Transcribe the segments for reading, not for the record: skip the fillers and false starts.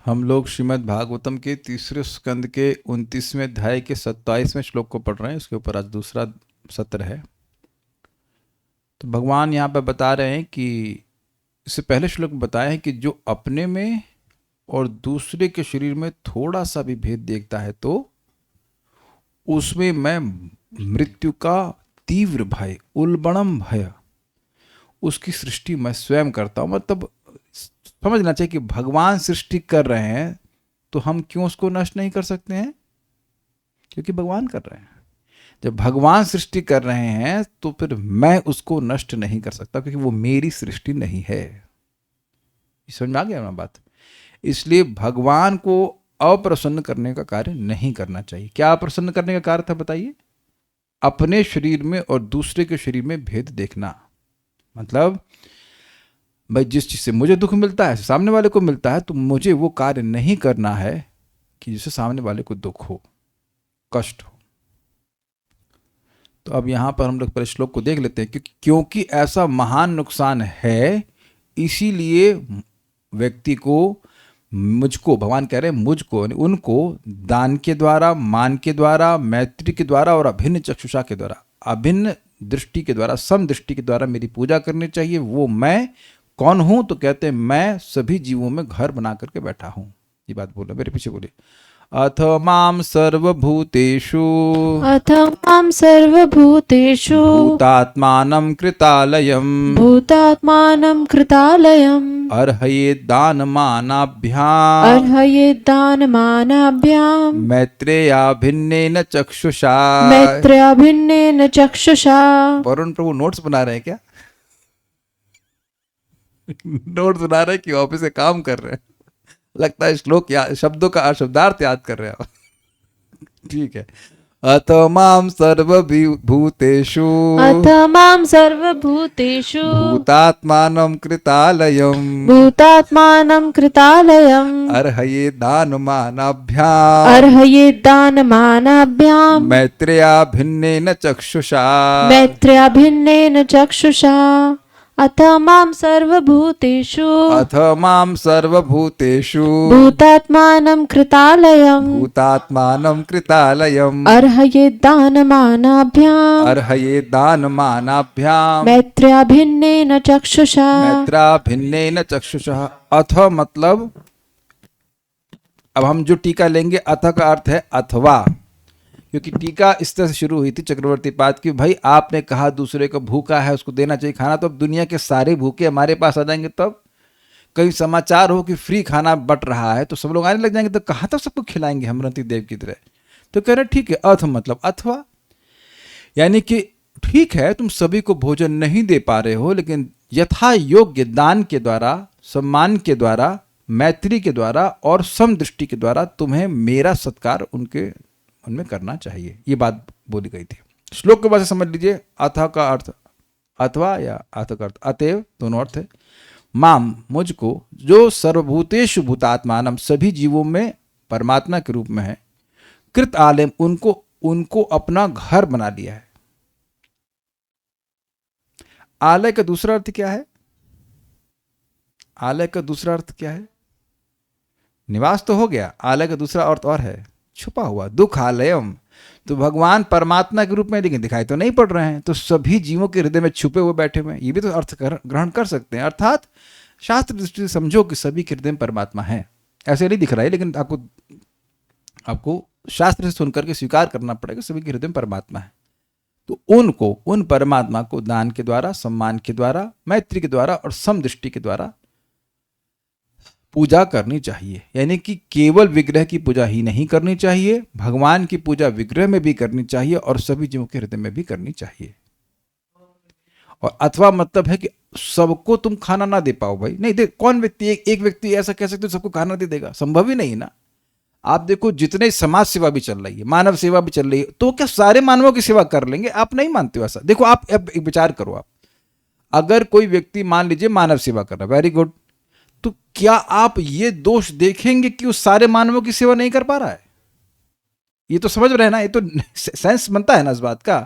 हम लोग श्रीमद् भागवतम के तीसरे स्कंद के 29वें अध्याय के 27वें श्लोक को पढ़ रहे हैं। इसके ऊपर आज दूसरा सत्र है। तो भगवान यहाँ पर बता रहे हैं कि इससे पहले श्लोक में बताया है कि जो अपने में और दूसरे के शरीर में थोड़ा सा भी भेद देखता है तो उसमें मैं मृत्यु का तीव्र भय, उल्बणम भय, उसकी सृष्टि मैं स्वयं करता हूँ। मतलब समझना चाहिए कि भगवान सृष्टि कर रहे हैं तो हम क्यों उसको नष्ट नहीं कर सकते हैं? क्योंकि भगवान कर रहे हैं। जब भगवान सृष्टि कर रहे हैं तो फिर मैं उसको नष्ट नहीं कर सकता, क्योंकि वो मेरी सृष्टि नहीं है। समझ में आ गया ना बात? इसलिए भगवान को अप्रसन्न करने का कार्य नहीं करना चाहिए। क्या अप्रसन्न करने का कार्य था बताइए? अपने शरीर में और दूसरे के शरीर में भेद देखना। मतलब भाई जिस चीज से मुझे दुख मिलता है सामने वाले को मिलता है, तो मुझे वो कार्य नहीं करना है कि जिससे सामने वाले को दुख हो, कष्ट हो। तो अब यहां पर हम लोग पहले श्लोक को देख लेते हैं। क्योंकि ऐसा महान नुकसान है, इसीलिए व्यक्ति को, मुझको, भगवान कह रहे हैं मुझको, उनको दान के द्वारा, मान के द्वारा, मैत्री के द्वारा और अभिन्न चक्षुषा के द्वारा, अभिन्न दृष्टि के द्वारा, सम दृष्टि के द्वारा मेरी पूजा करनी चाहिए। वो मैं कौन हूं? तो कहते हैं मैं सभी जीवों में घर बना करके बैठा हूं। ये बात बोलो, मेरे पीछे बोलिए। अथ माम सर्वभूतेषु भूतात्मानं कृतालयम् अर्हये दानमानाभ्याम् मैत्रेयाभिन्नेन चक्षुषा। वरुण प्रभु नोट्स बना रहे हैं क्या? नोट्स बना रहे हैं कि ऑफिस से काम कर रहे हैं? लगता है श्लोक शब्दों का शब्दार्थ याद कर रहे हैं। ठीक है। अथ मां सर्वभूतेषु भूतात्मानं कृतालयम् अर्हये दानमानाभ्याम् मैत्रेयाभिन्नेन चक्षुषा। अथ मां सर्वभूतेषु भूतात्मानं कृतालयम् अर्हये दानमानाभ्याम् मैत्र्याभिन्नेन चक्षुषा। अथ मतलब, अब हम जो टीका लेंगे, अथ का अर्थ है अथवा, क्योंकि टीका इस तरह से शुरू हुई थी चक्रवर्ती पाद की, भाई आपने कहा दूसरे को भूखा है उसको देना चाहिए खाना, तो अब दुनिया के सारे भूखे हमारे पास आ जाएंगे। तब कहीं समाचार हो कि फ्री खाना बट रहा है तो सब लोग आने लग जाएंगे, तो कहाँ तक सबको खिलाएंगे हम रंती देव की तरह? तो कह रहे ठीक है, अथ मतलब अथवा, यानी कि ठीक है तुम सभी को भोजन नहीं दे पा रहे हो, लेकिन यथा योग्य दान के द्वारा, सम्मान के द्वारा, मैत्री के द्वारा और समदृष्टि के द्वारा तुम्हें मेरा सत्कार उनमें करना चाहिए। ये बात बोली गई थी। श्लोक के बाद से समझ लीजिए, अथ का अर्थ अथवा या अथ का अर्थ अतएव, दोनों अर्थ है। माम मुझको, जो सर्वभूतेषु भूतात्मानम सभी जीवों में परमात्मा के रूप में है, कृत आलयम उनको अपना घर बना लिया है। आलय का दूसरा अर्थ क्या है? आलय का दूसरा अर्थ क्या है? निवास तो हो गया, आलय का दूसरा अर्थ और है छुपा हुआ, दुख आलयम। तो भगवान परमात्मा के रूप में लेकिन दिखाई तो नहीं पड़ रहे हैं, तो सभी जीवों के हृदय में छुपे हुए बैठे हुए हैं। ये भी तो अर्थ ग्रहण कर सकते हैं। अर्थात शास्त्र दृष्टि से समझो कि सभी के हृदय में परमात्मा है। ऐसे नहीं दिख रहा है, लेकिन आपको शास्त्र से सुनकर के स्वीकार करना पड़ेगा सभी के हृदय में परमात्मा है। तो उन परमात्मा को दान के द्वारा, सम्मान के द्वारा, मैत्री के द्वारा और समदृष्टि के द्वारा पूजा करनी चाहिए। यानी कि केवल विग्रह की पूजा ही नहीं करनी चाहिए, भगवान की पूजा विग्रह में भी करनी चाहिए और सभी जीवों के हृदय में भी करनी चाहिए। और अथवा मतलब है कि सबको तुम खाना ना दे पाओ भाई, नहीं दे। कौन व्यक्ति, एक व्यक्ति ऐसा कह सकते सबको खाना दे देगा? संभव ही नहीं ना। आप देखो जितने समाज सेवा भी चल रही है, मानव सेवा भी चल रही है, तो क्या सारे मानवों की सेवा कर लेंगे? आप नहीं मानते हो ऐसा? देखो आप अब एक विचार करो, आप अगर कोई व्यक्ति मान लीजिए मानव सेवा कर रहा है, वेरी गुड, तो क्या आप ये दोष देखेंगे कि वो सारे मानवों की सेवा नहीं कर पा रहा है? ये तो समझ रहे हैं ना, ये तो सेंस बनता है ना इस बात का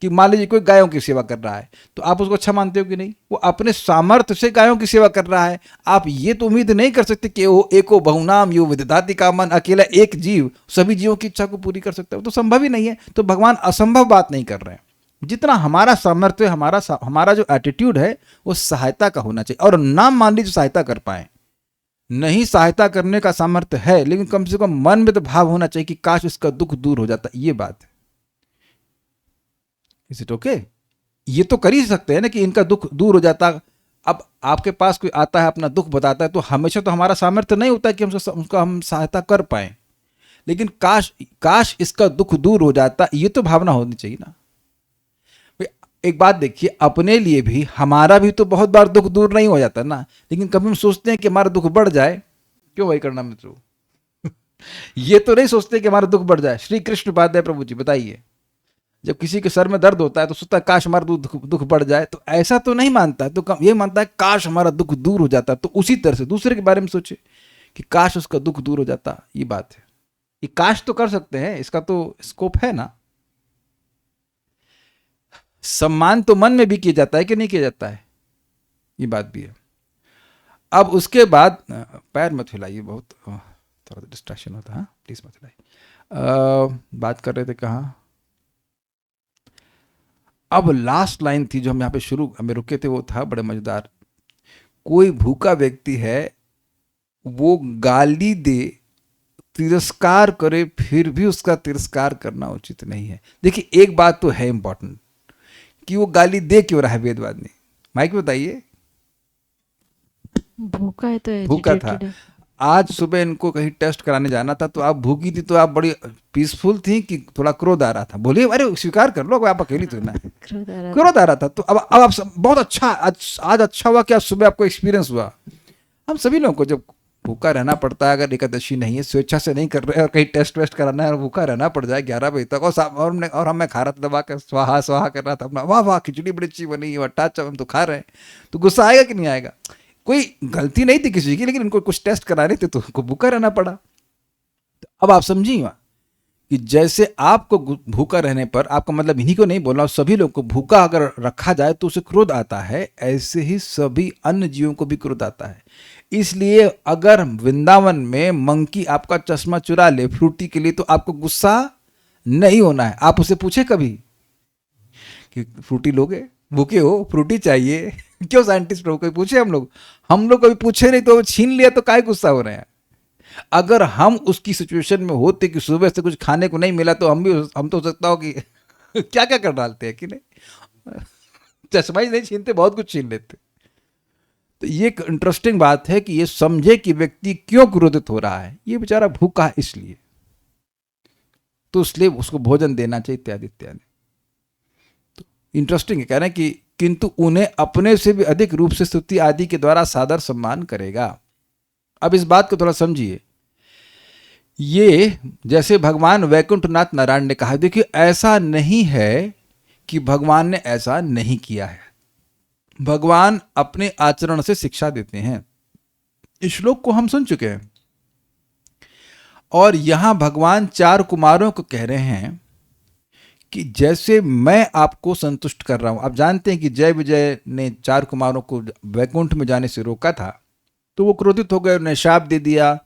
कि मान लीजिए कोई गायों की सेवा कर रहा है, तो आप उसको अच्छा मानते हो कि नहीं? वो अपने सामर्थ्य से गायों की सेवा कर रहा है। आप ये तो उम्मीद नहीं कर सकते कि वो एको बहुनाम यो विदधाति कामन, अकेला एक जीव सभी जीवों की इच्छा को पूरी कर सकता है, वो तो संभव ही नहीं है। तो भगवान असंभव बात नहीं कर रहे हैं। जितना हमारा सामर्थ्य, हमारा जो एटीट्यूड है वो सहायता का होना चाहिए। और नाम मान लीजिए सहायता कर पाए, नहीं सहायता करने का सामर्थ्य है, लेकिन कम से कम मन में तो भाव होना चाहिए कि काश इसका दुख दूर हो जाता। ये बात है। Is it okay? ये तो कर ही सकते हैं ना कि इनका दुख दूर हो जाता। अब आपके पास कोई आता है, अपना दुख बताता है, तो हमेशा तो हमारा सामर्थ्य नहीं होता कि हम सहायता कर पाए, लेकिन काश इसका दुख दूर हो जाता, ये तो भावना होनी चाहिए ना। एक बात देखिए, अपने लिए भी हमारा भी तो बहुत बार दुख दूर नहीं हो जाता ना, लेकिन कभी हम सोचते हैं कि हमारा दुख बढ़ जाए। क्यों भाई करना मित्रों? ये तो नहीं सोचते कि हमारा दुख बढ़ जाए। श्री कृष्ण उपाध्याय प्रभु जी बताइए, जब किसी के सर में दर्द होता है तो सोचता है काश हमारा दुख बढ़ जाए, तो ऐसा तो नहीं मानता है, तो ये मानता है काश हमारा दुख दूर हो जाता। तो उसी तरह से दूसरे के बारे में सोचे कि काश उसका दुख दूर हो जाता। ये बात है। ये काश तो कर सकते हैं, इसका तो स्कोप है ना। सम्मान तो मन में भी किया जाता है कि नहीं किया जाता है, ये बात भी है। अब उसके बाद पैर मत हिलाइए, बहुत थोड़ा डिस्ट्रैक्शन होता है, प्लीज मत हिलाइए। बात कर रहे थे कहाँ? अब लास्ट लाइन थी जो हम यहाँ पे शुरू में रुके थे, वो था बड़े मजेदार। कोई भूखा व्यक्ति है, वो गाली दे, तिरस्कार करे, फिर भी उसका तिरस्कार करना उचित नहीं है। देखिए एक बात तो है इंपॉर्टेंट, कि वो गाली दे क्यों रहा है वेदवादी? माइक बताइए। भूखा है तो भूखा था। आज सुबह इनको कहीं टेस्ट कराने जाना था, तो आप भूखी थी, तो आप बड़ी पीसफुल थी कि थोड़ा क्रोध आ रहा था? बोलिए, अरे स्वीकार कर लो, आप अकेली तो ना। क्रोध आ रहा था। तो अब आप बहुत अच्छा, आज अच्छा हुआ कि आज सुबह आपको एक्सपीरियंस हुआ। हम सभी लोगों को जब भूखा रहना पड़ता है, अगर एकादशी नहीं है, स्वेच्छा से नहीं कर रहे और कहीं टेस्ट वेस्ट कराना है और भूखा रहना पड़ जाए 11 बजे तक, और हमें खा रहा था दबा कर, स्वाहा स्वाहा कर रहा था अपना, वाह वाह खिचड़ी बड़ी अच्छी बनी है, टाचा हम तो खा रहे हैं, तो गुस्सा आएगा कि नहीं आएगा? कोई गलती नहीं थी किसी की, लेकिन इनको कुछ टेस्ट कराने थे तो उनको भूखा रहना पड़ा। तो अब आप समझिए कि जैसे आपको भूखा रहने पर, आपका मतलब इन्हीं को नहीं बोलना, सभी लोगों को भूखा अगर रखा जाए तो उसे क्रोध आता है, ऐसे ही सभी अन्य जीवों को भी क्रोध आता है। इसलिए अगर वृंदावन में मंकी आपका चश्मा चुरा ले फ्रूटी के लिए, तो आपको गुस्सा नहीं होना है। आप उसे पूछे कभी कि फ्रूटी लोगे, भूखे हो, फ्रूटी चाहिए? क्यों साइंटिस्ट लोग कभी पूछे? हम लोग कभी पूछे नहीं, तो छीन लिया तो काहे गुस्सा हो रहे हैं? अगर हम उसकी सिचुएशन में होते कि सुबह से कुछ खाने को नहीं मिला, तो हम तो हो सकता हो कि क्या क्या कर डालते हैं कि नहीं, चश्मा ही नहीं छीनते, बहुत कुछ छीन लेते। तो ये एक इंटरेस्टिंग बात है कि ये समझे कि व्यक्ति क्यों क्रोधित हो रहा है। ये बेचारा भूखा है इसलिए, तो इसलिए उसको भोजन देना चाहिए, इत्यादि इत्यादि। तो इंटरेस्टिंग है, कह रहे हैं कि किंतु उन्हें अपने से भी अधिक रूप से स्तुति आदि के द्वारा सादर सम्मान करेगा। अब इस बात को थोड़ा समझिए। ये जैसे भगवान वैकुंठनाथ नारायण ने कहा, देखिए ऐसा नहीं है कि भगवान ने ऐसा नहीं किया है। भगवान अपने आचरण से शिक्षा देते हैं। इस श्लोक को हम सुन चुके हैं, और यहां भगवान 4 कुमारों को कह रहे हैं कि जैसे मैं आपको संतुष्ट कर रहा हूं। आप जानते हैं कि जय विजय ने 4 कुमारों को वैकुंठ में जाने से रोका था, तो वो क्रोधित हो गए, उन्हें शाप दे दिया।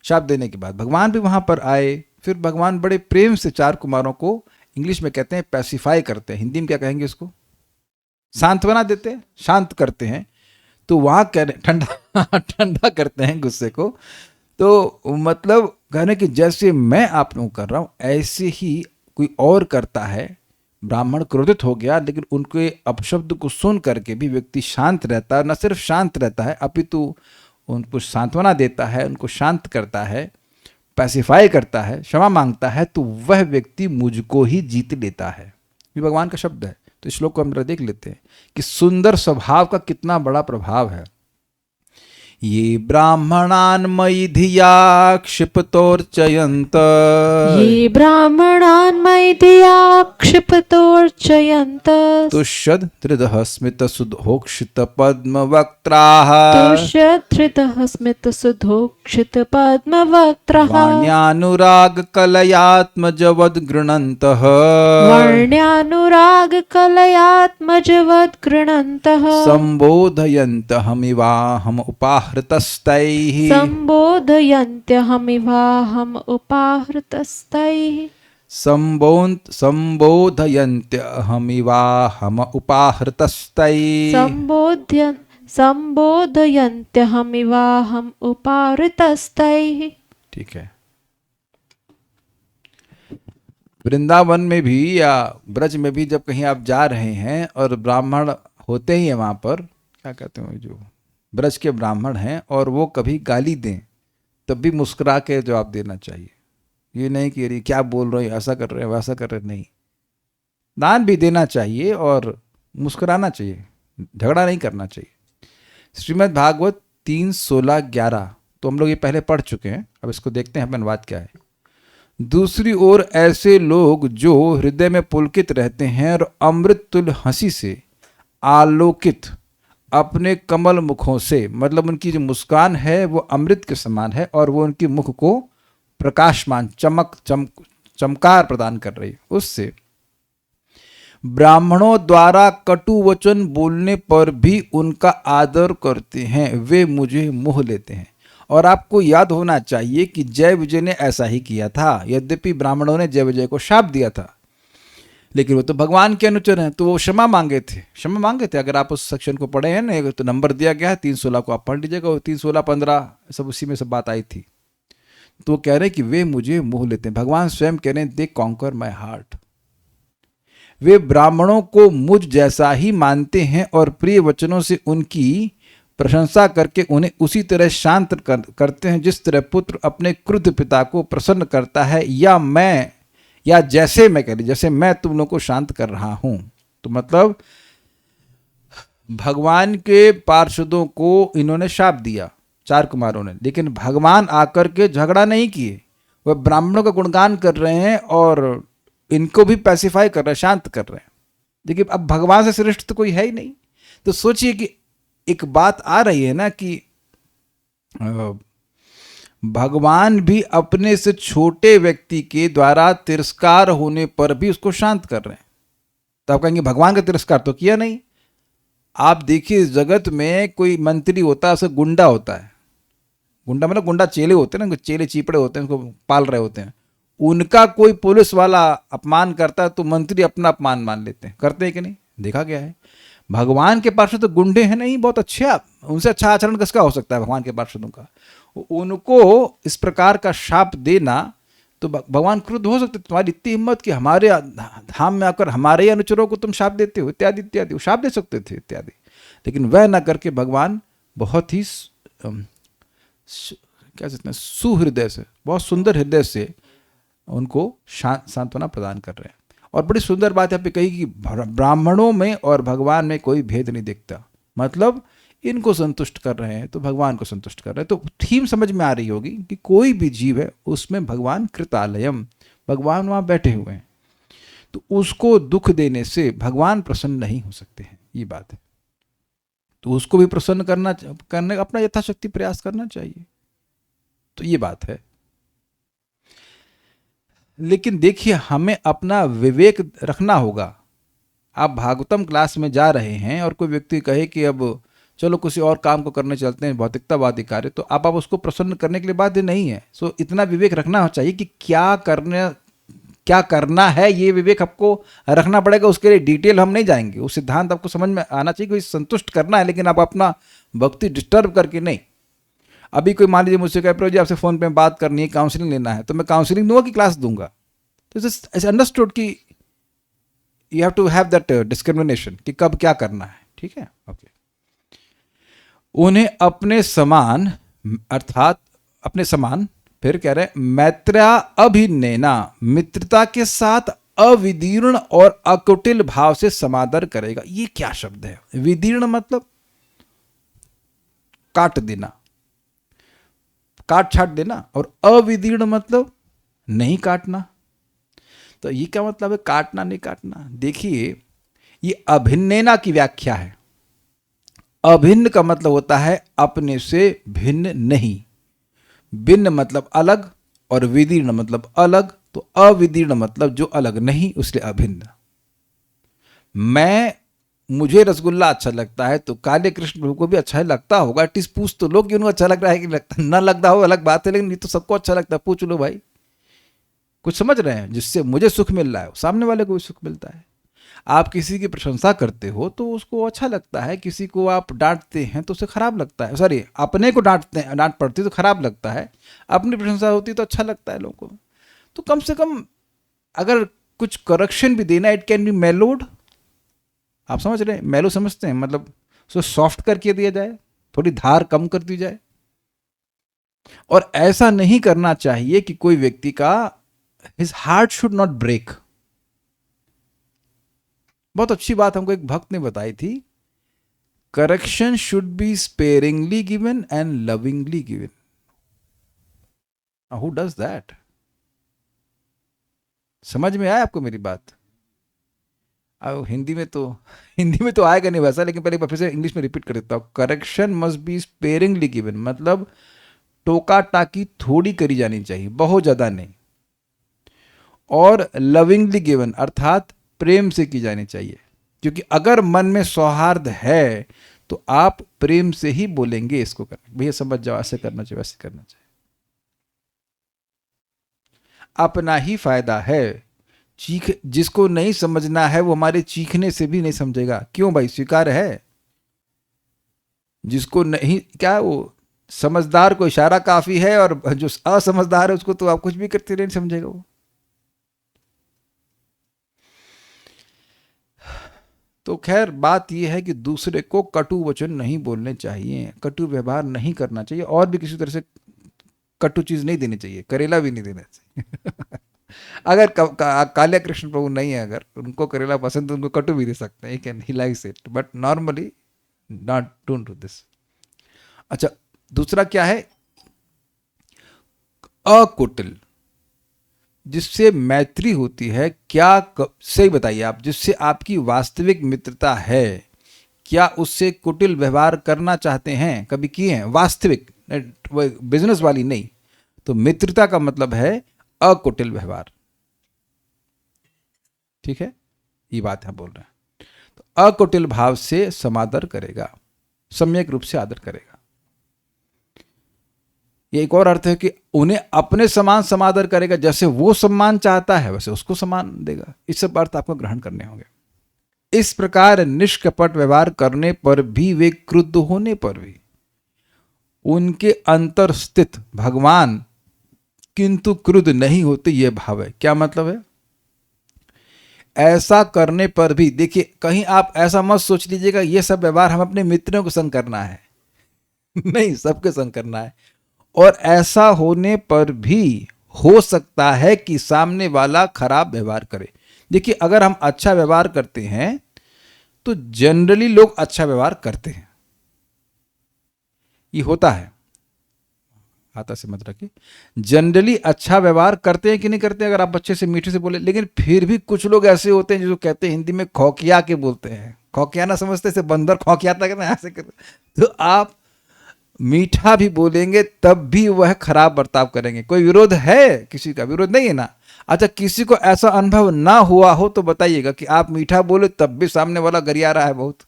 शाप देने के बाद भगवान भी वहां पर आए। फिर भगवान बड़े प्रेम से 4 कुमारों को, इंग्लिश में कहते हैं पैसिफाई करते हैं, हिंदी में क्या कहेंगे इसको? सांत्वना देते हैं, शांत करते हैं। तो वहां कह रहे ठंडा करते हैं गुस्से को। तो मतलब कहने कि जैसे मैं आप लोगों कर रहा हूं, ऐसे ही कोई और करता है। ब्राह्मण क्रोधित हो गया, लेकिन उनके अपशब्द को सुन करके भी व्यक्ति शांत रहता है। न सिर्फ शांत रहता है, अपितु उनको सांत्वना देता है, उनको शांत करता है, पैसिफाई करता है, क्षमा मांगता है, तो वह व्यक्ति मुझको ही जीत लेता है। ये भगवान का शब्द है। तो इस श्लोक को हम जरा देख लेते हैं कि सुंदर स्वभाव का कितना बड़ा प्रभाव है। ये ब्राह्मणान् मयि धिया क्षिपतोर्चयन्त ये ब्राह्मणान् मयि धिया क्षिपतोर्चयन्त तुष्यद् धृतः स्मितसुधोक्षित पद्मवक्त्राः तुष्यधृतः स्मितसुधोक्षित पद्मवक्त्रः वाण्यानुरागकलयात्मजवद् गृह्णन्तः वर्ण्यानुरागकलयात्मजवद् गृह्णन्तः सम्बोधयन्तहमिवाहम् उपाहृतस्तैः सम्बोधयन्त्यहमिवाहम् उपाहृतस्तैः सम्बोधयन्त्यहमिवाहम् उपाहृतस्तैः सम्बोधयन्त्यहमिवाहम् उपाहृतस्तैः। ठीक है। वृंदावन में भी या ब्रज में भी जब कहीं आप जा रहे हैं और ब्राह्मण होते ही हैं वहाँ पर, क्या कहते हैं, जो ब्रज के ब्राह्मण हैं, और वो कभी गाली दें तब भी मुस्कुरा के जवाब देना चाहिए। ये नहीं कि अरे क्या बोल रहे हैं, ऐसा कर रहे हैं वैसा कर रहे हैं, नहीं। दान भी देना चाहिए और मुस्कुराना चाहिए, झगड़ा नहीं करना चाहिए। श्रीमद् भागवत 3:16-11 तो हम लोग ये पहले पढ़ चुके हैं, अब इसको देखते हैं अनुवाद क्या है। दूसरी ओर ऐसे लोग जो हृदय में पुलकित रहते हैं और अमृत तुल्य हंसी से आलोकित अपने कमल मुखों से, मतलब उनकी जो मुस्कान है वो अमृत के समान है और वो उनकी मुख को प्रकाशमान चमकार प्रदान कर रही है, उससे ब्राह्मणों द्वारा कटु वचन बोलने पर भी उनका आदर करते हैं, वे मुझे मोह लेते हैं। और आपको याद होना चाहिए कि जय विजय ने ऐसा ही किया था। यद्यपि ब्राह्मणों ने जय विजय को शाप दिया था, लेकिन वो तो भगवान के अनुचर हैं, तो वो क्षमा मांगे थे। अगर आप उस सेक्शन को पढ़े हैं ना, तो नंबर दिया गया है 3:16 को, आप पढ़ लीजिएगा। 3:16-15 सब उसी में सब बात आई थी। तो वो कह रहे हैं कि वे मुझे मोह लेते हैं। भगवान स्वयं कह रहे हैं दे कॉन्कर माई हार्ट। वे ब्राह्मणों को मुझ जैसा ही मानते हैं और प्रिय वचनों से उनकी प्रशंसा करके उन्हें उसी तरह शांत करते हैं जिस तरह पुत्र अपने क्रुद्ध पिता को प्रसन्न करता है, या जैसे मैं कह रही, जैसे मैं तुम लोगों को शांत कर रहा हूं। तो मतलब भगवान के पार्षदों को इन्होंने शाप दिया, 4 कुमारों ने, लेकिन भगवान आकर के झगड़ा नहीं किए। वह ब्राह्मणों का गुणगान कर रहे हैं और इनको भी पैसिफाई कर रहे हैं, शांत कर रहे हैं। देखिए अब भगवान से श्रेष्ठ तो कोई है ही नहीं। तो सोचिए कि एक बात आ रही है ना कि भगवान भी अपने से छोटे व्यक्ति के द्वारा तिरस्कार होने पर भी उसको शांत कर रहे हैं। तो आप कहेंगे भगवान का तिरस्कार तो किया नहीं। आप देखिए इस जगत में कोई मंत्री होता है, उसे गुंडा होता है। गुंडा मतलब गुंडा चेले होते हैं ना, चेले चीपड़े होते हैं, उनको पाल रहे होते हैं। उनका कोई पुलिस वाला अपमान करता है तो मंत्री अपना अपमान मान लेते हैं, करते हैं कि नहीं, देखा गया है। भगवान के पार्षद तो गुंडे हैं नहीं, बहुत अच्छे, उनसे अच्छा आचरण किसका हो सकता है भगवान के पार्षदों का। उनको इस प्रकार का शाप देना तो भगवान क्रुद्ध हो सकते, तुम्हारी इतनी हिम्मत कि हमारे धाम में आकर हमारे अनुचरों को तुम शाप देते हो, इत्यादि इत्यादि। वो शाप दे सकते थे इत्यादि, लेकिन वह ना करके भगवान बहुत ही क्या कहते हैं, सुहृदय से, बहुत सुंदर हृदय से उनको सांत्वना प्रदान कर रहे हैं। और बड़ी सुंदर बात यहाँ पे कही कि ब्राह्मणों में और भगवान में कोई भेद नहीं दिखता, मतलब इनको संतुष्ट कर रहे हैं तो भगवान को संतुष्ट कर रहे हैं। तो थीम समझ में आ रही होगी कि कोई भी जीव है उसमें भगवान कृतालयम, भगवान वहाँ बैठे हुए हैं, तो उसको दुख देने से भगवान प्रसन्न नहीं हो सकते हैं, ये बात है। तो उसको भी प्रसन्न करने अपना यथाशक्ति प्रयास करना चाहिए, तो ये बात है। लेकिन देखिए हमें अपना विवेक रखना होगा। आप भागवतम क्लास में जा रहे हैं और कोई व्यक्ति कहे कि अब चलो किसी और काम को करने चलते हैं, भौतिकतावादी कार्य, तो आप उसको प्रसन्न करने के लिए बाध्य नहीं है। सो इतना विवेक रखना चाहिए कि क्या करना है, ये विवेक आपको रखना पड़ेगा। उसके लिए डिटेल हम नहीं जाएंगे, वो सिद्धांत आपको समझ में आना चाहिए कि संतुष्ट करना है, लेकिन आप अपना भक्ति डिस्टर्ब करके नहीं। अभी कोई मान लीजिए मुझसे कह प्रभु जी आपसे फ़ोन पे बात करनी है, काउंसलिंग लेना है, तो मैं काउंसलिंग दूंगा कि क्लास दूंगा। तो इट्स अंडरस्टूड कि you have to have that discrimination कि कब क्या करना है, ठीक है, ओके। उन्हें अपने समान, अर्थात अपने समान, फिर कह रहे हैं मैत्र्या अभिन्नेना, मित्रता के साथ अविदीर्ण और अकुटिल भाव से समादर करेगा। ये क्या शब्द है? विदीर्ण मतलब काट देना, काट छाट देना, और अविदीर्ण मतलब नहीं काटना। तो ये क्या मतलब है काटना नहीं काटना? देखिए, ये अभिन्नेना की व्याख्या है। अभिन्न का मतलब होता है अपने से भिन्न नहीं, भिन्न मतलब अलग, और विदीर्ण मतलब अलग। तो अविदीर्ण मतलब जो अलग नहीं, उसलिए अभिन्न। मुझे रसगुल्ला अच्छा लगता है तो काले कृष्ण प्रभु को भी अच्छा ही लगता होगा। एटलीस्ट पूछ तो लो कि उनको अच्छा लग रहा है कि लगता, ना लगता हो अलग बात है, लेकिन ये तो सबको अच्छा लगता है। पूछ लो भाई, कुछ समझ रहे हैं? जिससे मुझे सुख मिल रहा है सामने वाले को भी सुख मिलता है। आप किसी की प्रशंसा करते हो तो उसको अच्छा लगता है, किसी को आप डांटते हैं तो उसे खराब लगता है। सॉरी, अपने को डांटते हैं, डांट पड़ती तो खराब लगता है, अपनी प्रशंसा होती तो अच्छा लगता है लोगों को। तो कम से कम अगर कुछ करेक्शन भी देना, इट कैन बी मेलोड। आप समझ रहे हैं? मेलो समझते हैं, मतलब उसको सॉफ्ट करके दिया जाए, थोड़ी धार कम कर दी जाए। और ऐसा नहीं करना चाहिए कि कोई व्यक्ति का his heart should not break. बहुत अच्छी बात हमको एक भक्त ने बताई थी, correction should be sparingly given and lovingly given. Who does that? समझ में आया आपको मेरी बात? अब हिंदी में तो आएगा नहीं वैसा, लेकिन पहले एक बार फिर से इंग्लिश में रिपीट कर देता हूँ। Correction must be sparingly given, मतलब टोका टाकी थोड़ी करी जानी चाहिए, बहुत ज्यादा नहीं। और लविंगली गिवन अर्थात प्रेम से की जानी चाहिए, क्योंकि अगर मन में सौहार्द है तो आप प्रेम से ही बोलेंगे इसको करना, भैया समझ जाओ, ऐसे करना चाहिए, वैसे करना चाहिए। अपना ही फायदा है। जिसको नहीं समझना है वो हमारे चीखने से भी नहीं समझेगा। क्यों भाई, स्वीकार है? जिसको नहीं, क्या वो समझदार को इशारा काफी है, और जो असमझदार है उसको तो आप कुछ भी करते नहीं समझेगा वो। तो खैर बात यह है कि दूसरे को कटु वचन नहीं बोलने चाहिए, कटु व्यवहार नहीं करना चाहिए, और भी किसी तरह से कटु चीज नहीं देनी चाहिए, करेला भी नहीं देना चाहिए। अगर काल्या कृष्ण प्रभु नहीं है, अगर उनको करेला पसंद तो उनको कटु भी दे सकते हैं, can he likes it, but normally not, don't do this. अच्छा, दूसरा क्या है? अकुटिल, जिससे मैत्री होती है। सही बताइए आप, जिससे आपकी वास्तविक मित्रता है, क्या उससे कुटिल व्यवहार करना चाहते हैं? कभी किए हैं? वास्तविक, बिजनेस वाली नहीं। तो मित्रता का मतलब है अकुटिल व्यवहार। ठीक है, ये बात हम बोल रहे हैं। तो अकुटिल भाव से समादर करेगा, सम्यक रूप से आदर करेगा। ये एक और अर्थ है कि उन्हें अपने समान समादर करेगा, जैसे वो सम्मान चाहता है वैसे उसको सम्मान देगा। इस सब अर्थ आपको ग्रहण करने होंगे। इस प्रकार निष्कपट व्यवहार करने पर भी, वे क्रुद्ध होने पर भी, उनके अंतर स्थित भगवान किंतु क्रुद्ध नहीं होते, यह भाव है। क्या मतलब है? ऐसा करने पर भी, देखिए कहीं आप ऐसा मत सोच लीजिएगा ये सब व्यवहार हम अपने मित्रों के संग करना है। नहीं, सबके संग करना है। और ऐसा होने पर भी हो सकता है कि सामने वाला खराब व्यवहार करे। देखिए, अगर हम अच्छा व्यवहार करते हैं तो जनरली लोग अच्छा व्यवहार करते हैं, ये होता है। हाथा से मत रखिए, जनरली अच्छा व्यवहार करते हैं कि नहीं करते? अगर आप बच्चे से मीठे से बोले, लेकिन फिर भी कुछ लोग ऐसे होते हैं जो कहते हैं, हिंदी में खौकिया के बोलते हैं। खौकिया ना समझते से बंदर खौकियाता है ना, ऐसे करते। तो आप मीठा भी बोलेंगे तब भी वह खराब बर्ताव करेंगे। कोई विरोध है? किसी का विरोध नहीं है ना। अच्छा, किसी को ऐसा अनुभव ना हुआ हो तो बताइएगा कि आप मीठा बोले तब भी सामने वाला गरिया रहा है बहुत।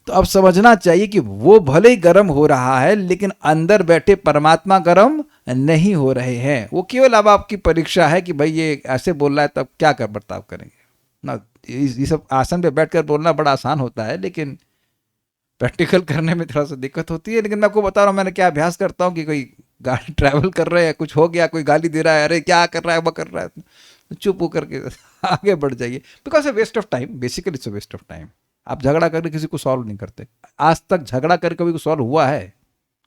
तो अब समझना चाहिए कि वो भले ही गर्म हो रहा है, लेकिन अंदर बैठे परमात्मा गर्म नहीं हो रहे हैं। वो केवल अब आपकी परीक्षा है कि भाई ये ऐसे बोल रहा है, तब क्या कर बर्ताव करेंगे ना। ये सब आसन पे बैठकर बोलना बड़ा आसान होता है, लेकिन प्रैक्टिकल करने में थोड़ा सा दिक्कत होती है। लेकिन मैं आपको बता रहा हूँ, मैंने क्या अभ्यास करता हूँ कि कोई गाड़ी ट्रैवल कर रहे हैं, कुछ हो गया, कोई गाली दे रहा है, अरे क्या कर रहा है, वो कर रहा है, तो चुप होकर के आगे बढ़ जाइए। Because a waste of time, basically it's a waste of time. आप झगड़ा करके किसी को सॉल्व नहीं करते। आज तक झगड़ा करके कभी सॉल्व हुआ है?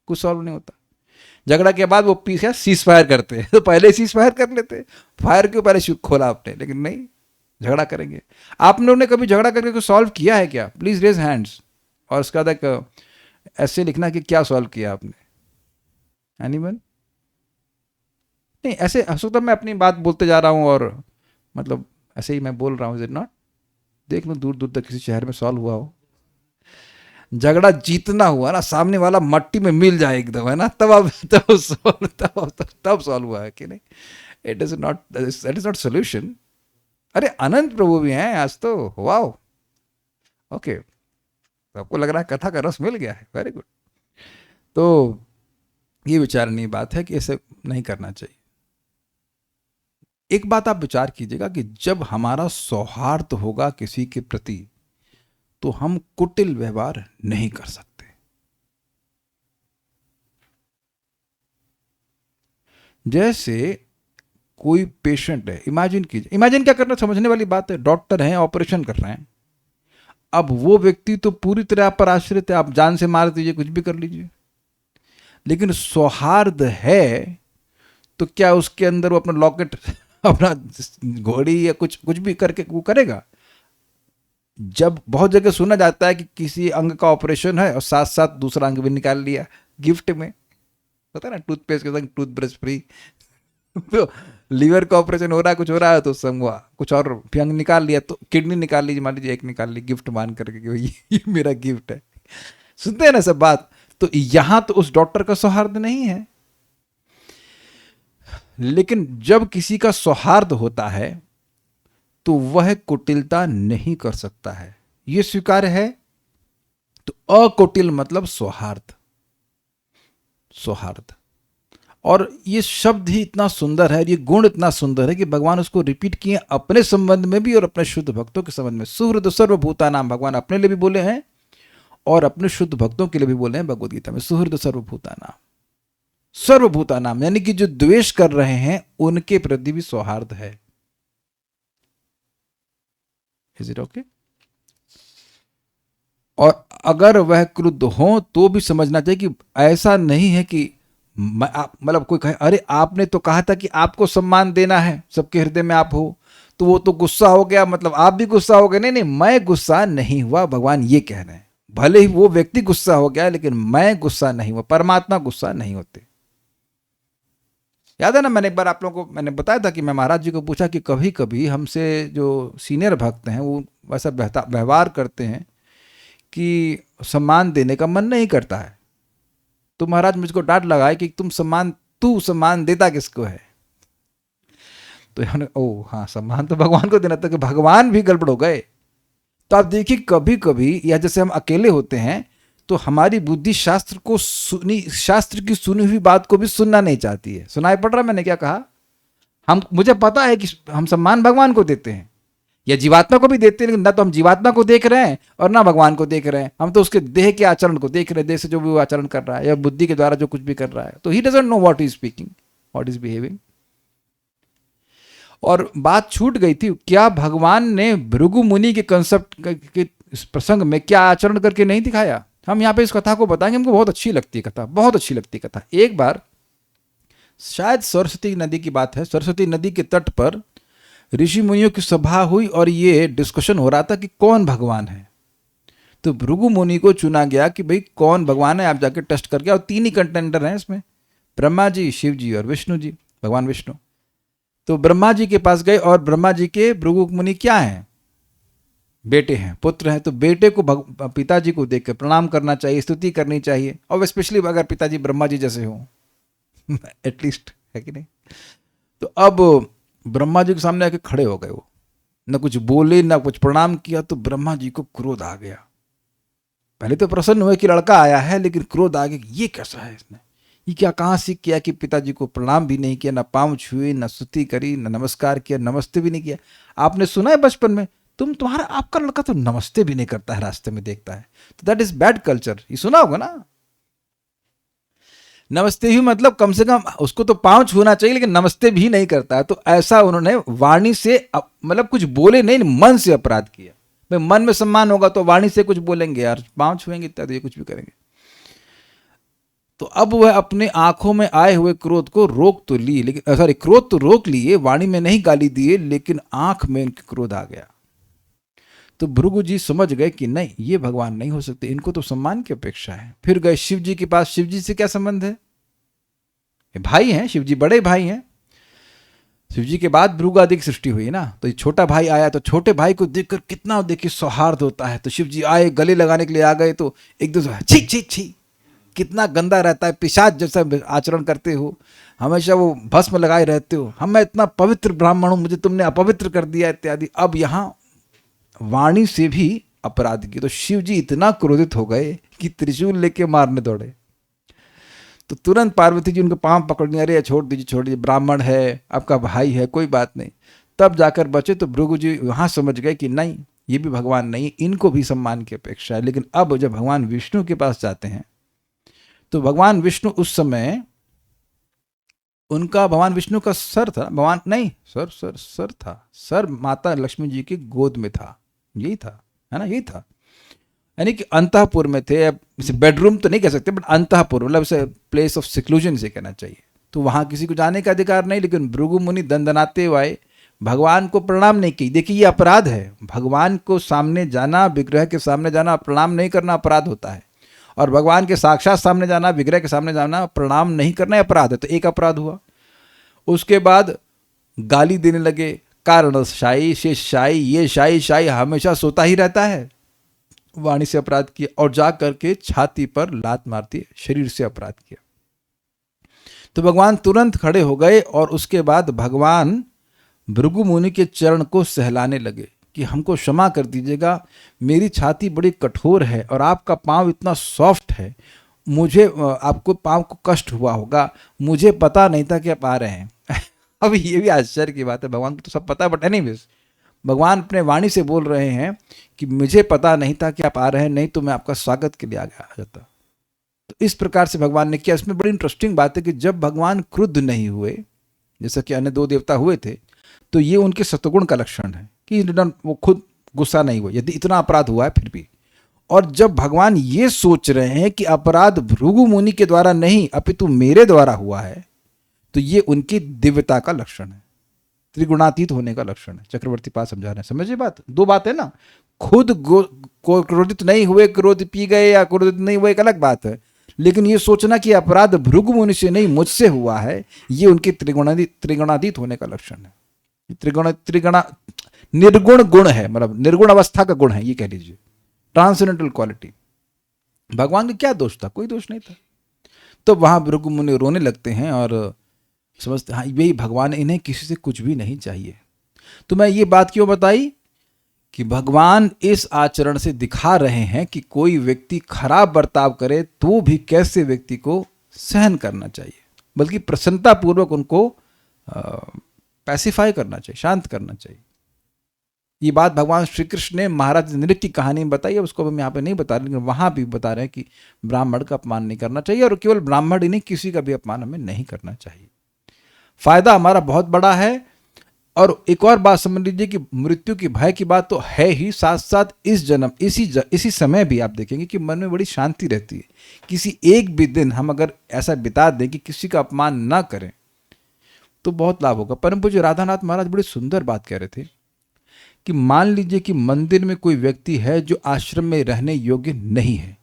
कुछ सॉल्व नहीं होता। झगड़ा के बाद वो पीछे सीज फायर करते हैं, तो पहले सीज फायर कर लेते। फायर क्यों पहले खोला आपने? लेकिन नहीं, झगड़ा करेंगे। आप लोगों ने कभी झगड़ा करके कुछ सॉल्व किया है क्या? Please raise hands. और उसके बाद एक ऐसे लिखना कि क्या सॉल्व किया आपने। एनीवन? नहीं, ऐसे हो सकता मैं अपनी बात बोलते जा रहा हूँ और मतलब ऐसे ही मैं बोल रहा हूँ, इज इट नॉट? देख लो दूर दूर तक किसी शहर में सॉल्व हुआ हो, झगड़ा जीतना हुआ ना, सामने वाला मट्टी में मिल जाए एकदम, है ना, तब अब तब सॉल्व हुआ है कि नहीं? It is not, that is not solution. अरे अनंत प्रभु भी हैं आज तो, वाओ, ओके, तो आपको लग रहा है कथा का रस मिल गया है, वेरी गुड। तो ये विचारणीय बात है कि ऐसे नहीं करना चाहिए। एक बात आप विचार कीजिएगा कि जब हमारा सौहार्द होगा किसी के प्रति तो हम कुटिल व्यवहार नहीं कर सकते। जैसे कोई पेशेंट है, इमेजिन कीजिए, इमेजिन क्या करना, समझने वाली बात है, डॉक्टर हैं ऑपरेशन कर रहे हैं, अब वो व्यक्ति तो पूरी तरह आप पर आश्रित है, आप जान से मार दीजिए, कुछ भी कर लीजिए, लेकिन सौहार्द है तो क्या उसके अंदर वो अपना लॉकेट अपना घोड़ी या कुछ कुछ भी करके वो करेगा? जब बहुत जगह सुना जाता है कि किसी अंग का ऑपरेशन है और साथ साथ दूसरा अंग भी निकाल लिया गिफ्ट में, पता है ना, टूथपेस्ट के संग टूथब्रश फ्री। तो लीवर का ऑपरेशन हो रहा है, कुछ हो रहा है, तो संग हुआ कुछ और भी अंग निकाल लिया, तो किडनी निकाल लीजिए, मान लीजिए एक निकाल ली गिफ्ट मान करके कि ये मेरा गिफ्ट है। सुनते हैं ना सब बात। तो यहां तो उस डॉक्टर का सौहार्द नहीं है, लेकिन जब किसी का सौहार्द होता है तो वह कुटिलता नहीं कर सकता है, यह स्वीकार्य है। तो अकुटिल मतलब सौहार्द, सौहार्द। और ये शब्द ही इतना सुंदर है, ये गुण इतना सुंदर है कि भगवान उसको रिपीट किए अपने संबंध में भी और अपने शुद्ध भक्तों के संबंध में। सुहृद सर्वभूता नाम भगवान अपने लिए भी बोले हैं और अपने शुद्ध भक्तों के लिए भी बोले हैं भगवद गीता में, सुहृद सर्वभूता नाम। सर्वभूता नाम यानी कि जो द्वेष कर रहे हैं उनके प्रति भी सौहार्द है। Is it okay? और अगर वह क्रुद्ध हो तो भी समझना चाहिए कि ऐसा नहीं है कि मतलब कोई कहे अरे आपने तो कहा था कि आपको सम्मान देना है, सबके हृदय में आप हो, तो वो तो गुस्सा हो गया, मतलब आप भी गुस्सा हो गए। नहीं नहीं, मैं गुस्सा नहीं हुआ, भगवान ये कह रहे हैं। भले ही वो व्यक्ति गुस्सा हो गया लेकिन मैं गुस्सा नहीं हुआ, परमात्मा गुस्सा नहीं होते। याद है ना, मैंने एक बार आप लोगों को मैंने बताया था कि मैं महाराज जी को पूछा कि कभी कभी हमसे जो सीनियर भक्त हैं वो वैसा व्यवहार करते हैं कि सम्मान देने का मन नहीं करता है, तो महाराज मुझको डांट लगाए कि तू सम्मान देता किसको है? तो ओ हाँ, सम्मान तो भगवान को देना था, कि भगवान भी गड़बड़ हो गए। तो आप देखिए कभी कभी, या जैसे हम अकेले होते हैं तो हमारी बुद्धि शास्त्र की सुनी हुई बात को भी सुनना नहीं चाहती है। सुनाई पड़ रहा मैंने क्या कहा? मुझे पता है कि हम सम्मान भगवान को देते हैं या जीवात्मा को भी देते हैं, लेकिन ना तो हम जीवात्मा को देख रहे हैं और ना भगवान को देख रहे हैं, हम तो उसके देह के आचरण को देख रहे हैं, देह से जो भी वो आचरण कर रहा है या बुद्धि के द्वारा जो कुछ भी कर रहा है। तो he doesn't know what is speaking, what is behaving. और बात छूट गई थी, क्या भगवान ने भृगु मुनि के कंसेप्ट के प्रसंग में क्या आचरण करके नहीं दिखाया? हम यहाँ पे इस कथा को बताएंगे, हमको बहुत अच्छी लगती है कथा, बहुत अच्छी लगती है कथा। एक बार शायद सरस्वती नदी की बात है, सरस्वती नदी के तट पर ऋषि मुनियों की सभा हुई और ये डिस्कशन हो रहा था कि कौन भगवान है। तो भृगु मुनि को चुना गया कि भाई कौन भगवान है, आप जाके टेस्ट करके, और 3 ही कंटेंडर हैं इसमें, ब्रह्मा जी, शिव जी और विष्णु जी, भगवान विष्णु। तो ब्रह्मा जी के पास गए और ब्रह्मा जी के भृगु मुनि क्या हैं? बेटे हैं, पुत्र हैं। तो बेटे को पिताजी को देख कर प्रणाम करना चाहिए, स्तुति करनी चाहिए, और स्पेशली अगर पिताजी ब्रह्मा जी जैसे हो एटलीस्ट, है कि नहीं? तो अब ब्रह्मा जी के सामने आके खड़े हो गए, वो न कुछ बोले ना कुछ प्रणाम किया। तो ब्रह्मा जी को क्रोध आ गया। पहले तो प्रसन्न हुए कि लड़का आया है, लेकिन क्रोध आ गया, ये कैसा है, इसने ये क्या कहाँ सीख किया कि पिताजी को प्रणाम भी नहीं किया, ना पाँव छुए, ना स्तुति करी, ना नमस्कार किया, नमस्ते भी नहीं किया। आपने सुना है बचपन में, तुम्हारा आपका लड़का तो नमस्ते भी नहीं करता है, रास्ते में देखता है, तो दैट इज बैड कल्चर। ये सुना होगा ना, नमस्ते भी मतलब कम से कम उसको तो पाँव छूना चाहिए, लेकिन नमस्ते भी नहीं करता है। तो ऐसा उन्होंने वाणी से, मतलब कुछ बोले नहीं, मन से अपराध किया। भाई मन में सम्मान होगा तो वाणी से कुछ बोलेंगे यार, पाँव छुएंगे इत्यादि, कुछ भी करेंगे। तो अब वह अपने आंखों में आए हुए क्रोध को रोक तो ली, लेकिन सॉरी, क्रोध तो रोक लिए, वाणी में नहीं गाली दिए, लेकिन आंख में इनके क्रोध आ गया। तो भृगु जी समझ गए कि नहीं, ये भगवान नहीं हो सकते, इनको तो सम्मान की अपेक्षा है। फिर गए शिव जी के पास। शिव जी से क्या संबंध है? ये भाई हैं, शिव जी बड़े भाई हैं। शिव जी के बाद भृगु आदि की सृष्टि हुई ना, तो ये छोटा भाई आया, तो छोटे भाई को देखकर कितना देखिए सौहार्द होता है। तो शिव जी आए, गले लगाने के लिए आ गए, तो एक दूसरे छी छी छी, कितना गंदा रहता है, पिशाच जैसा आचरण करते हो, हमेशा वो भस्म लगाए रहते हो, हम मैं इतना पवित्र ब्राह्मण हूं, मुझे तुमने अपवित्र कर दिया इत्यादि। अब यहाँ वाणी से भी अपराध की, तो शिव जी इतना क्रोधित हो गए कि त्रिशूल लेके मारने दौड़े। तो तुरंत पार्वती जी उनके पांव पकड़ने, अरे छोड़ दीजिए छोड़ दीजिए, ब्राह्मण है, आपका भाई है, कोई बात नहीं। तब जाकर बचे। तो भृगु जी वहां समझ गए कि नहीं, ये भी भगवान नहीं, इनको भी सम्मान की अपेक्षा है। लेकिन अब जब भगवान विष्णु के पास जाते हैं, तो भगवान विष्णु उस समय उनका, भगवान विष्णु का सर था, भगवान नहीं, सर था, सर माता लक्ष्मी जी की गोद में था, यही था, है ना, यही था। यानी कि अंतःपुर में थे। अब इसे बेडरूम तो नहीं कह सकते, बट अंतःपुर मतलब इसे प्लेस ऑफ सिक्लूजन से कहना चाहिए। तो वहां किसी को जाने का अधिकार नहीं। लेकिन भृगु मुनि दंदनाते हुए आए, भगवान को प्रणाम नहीं की। देखिए ये अपराध है, भगवान को सामने जाना, विग्रह के सामने जाना, प्रणाम नहीं करना अपराध होता है। और भगवान के साक्षात सामने जाना, विग्रह के सामने जाना, प्रणाम नहीं करना अपराध है। तो एक अपराध हुआ। उसके बाद गाली देने लगे, कारण शाही, शेष शाही, ये शाही शाही हमेशा सोता ही रहता है, वाणी से अपराध किया। और जा करके छाती पर लात मारती, शरीर से अपराध किया। तो भगवान तुरंत खड़े हो गए और उसके बाद भगवान भृगु मुनि के चरण को सहलाने लगे कि हमको क्षमा कर दीजिएगा, मेरी छाती बड़ी कठोर है और आपका पांव इतना सॉफ्ट है, मुझे आपको पांव को कष्ट हुआ होगा, मुझे पता नहीं था कि आप आ रहे हैं। अब ये भी आश्चर्य की बात है, भगवान को तो सब पता है, बट एनीवेज भगवान अपने वाणी से बोल रहे हैं कि मुझे पता नहीं था कि आप आ रहे हैं, नहीं तो मैं आपका स्वागत के लिए आ जाता। तो इस प्रकार से भगवान ने किया। इसमें बड़ी इंटरेस्टिंग बात है कि जब भगवान क्रुद्ध नहीं हुए, जैसा कि अन्य दो देवता हुए थे, तो ये उनके सत्वगुण का लक्षण है कि वो खुद गुस्सा नहीं हुए, यदि इतना अपराध हुआ है फिर भी। और जब भगवान ये सोच रहे हैं कि अपराध भृगु मुनि के द्वारा नहीं अपितु मेरे द्वारा हुआ है, तो ये उनकी दिव्यता का लक्षण है, त्रिगुणातीत होने का लक्षण है। चक्रवर्ती पास समझा रहे हैं, समझिए बात। दो बात है ना, खुद क्रोधित नहीं हुए, क्रोध पी गए या क्रोधित नहीं हुए, एक अलग बात है। लेकिन ये सोचना कि अपराध भृगु मुनि से नहीं मुझसे हुआ है, ये उनके त्रिगुणातीत होने का लक्षण है। निर्गुण गुण है, मतलब निर्गुण अवस्था का गुण है, ये कह लीजिए, ट्रांसेंडेंटल क्वालिटी। भगवान का क्या दोष था? कोई दोष नहीं था। तो वहां भृगु मुनि रोने लगते हैं और समझते हाँ यही भगवान, इन्हें किसी से कुछ भी नहीं चाहिए। तो मैं ये बात क्यों बताई कि भगवान इस आचरण से दिखा रहे हैं कि कोई व्यक्ति खराब बर्ताव करे तो भी कैसे व्यक्ति को सहन करना चाहिए, बल्कि प्रसन्नतापूर्वक उनको पैसिफाई करना चाहिए, शांत करना चाहिए। ये बात भगवान श्री कृष्ण ने महाराज नृत्य की कहानी में बताई है, उसको हम यहाँ पे नहीं बता रहे, लेकिन वहां भी बता रहे हैं कि ब्राह्मण का अपमान नहीं करना चाहिए। और केवल ब्राह्मण ही नहीं, किसी का भी अपमान हमें नहीं करना चाहिए। फायदा हमारा बहुत बड़ा है। और एक और बात समझ लीजिए कि मृत्यु की भय की बात तो है ही, साथ साथ इस जन्म इसी समय भी आप देखेंगे कि मन में बड़ी शांति रहती है। किसी एक भी दिन हम अगर ऐसा बिता दें कि किसी का अपमान ना करें तो बहुत लाभ होगा। परम पूज्य राधानाथ महाराज बड़ी सुंदर बात कह रहे थे कि मान लीजिए कि मंदिर में कोई व्यक्ति है जो आश्रम में रहने योग्य नहीं है,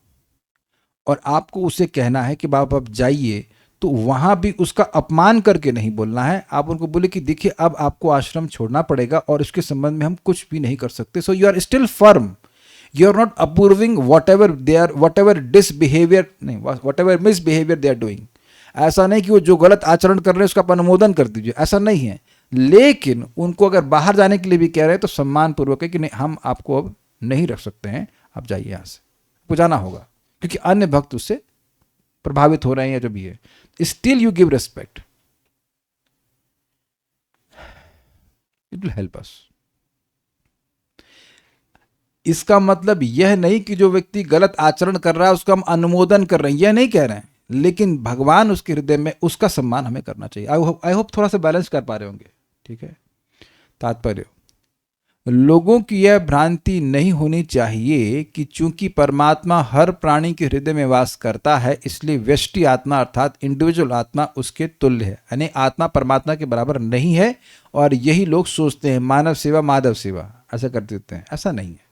और आपको उसे कहना है कि बाबा आप जाइए, तो वहां भी उसका अपमान करके नहीं बोलना है। आप उनको बोले कि देखिए अब आपको आश्रम छोड़ना पड़ेगा और इसके संबंध में हम कुछ भी नहीं कर सकते, so you are still firm, you are not approving whatever disbehaviour, नहीं whatever misbehaviour they are doing. ऐसा नहीं कि वो जो गलत आचरण कर रहे हैं उसका अनुमोदन कर दीजिए, ऐसा नहीं है। लेकिन उनको अगर बाहर जाने के लिए भी कह रहे हैं तो सम्मान पूर्वक है कि नहीं, हम आपको अब नहीं रख सकते हैं, आप जाइए यहाँ से, आपको जाना होगा, क्योंकि अन्य भक्त उससे प्रभावित हो रहे हैं या जो भी है। Still you give respect, it will help us. इसका मतलब यह नहीं कि जो व्यक्ति गलत आचरण कर रहा है उसका हम अनुमोदन कर रहे हैं, यह नहीं कह रहे हैं, लेकिन भगवान उसके हृदय में, उसका सम्मान हमें करना चाहिए। आई होप थोड़ा सा बैलेंस कर पा रहे होंगे, ठीक है। तात्पर्य, लोगों की यह भ्रांति नहीं होनी चाहिए कि चूंकि परमात्मा हर प्राणी के हृदय में वास करता है, इसलिए व्यष्टि आत्मा अर्थात इंडिविजुअल आत्मा उसके तुल्य है, यानी आत्मा परमात्मा के बराबर नहीं है। और यही लोग सोचते हैं मानव सेवा माधव सेवा, ऐसा कर देते हैं, ऐसा नहीं है।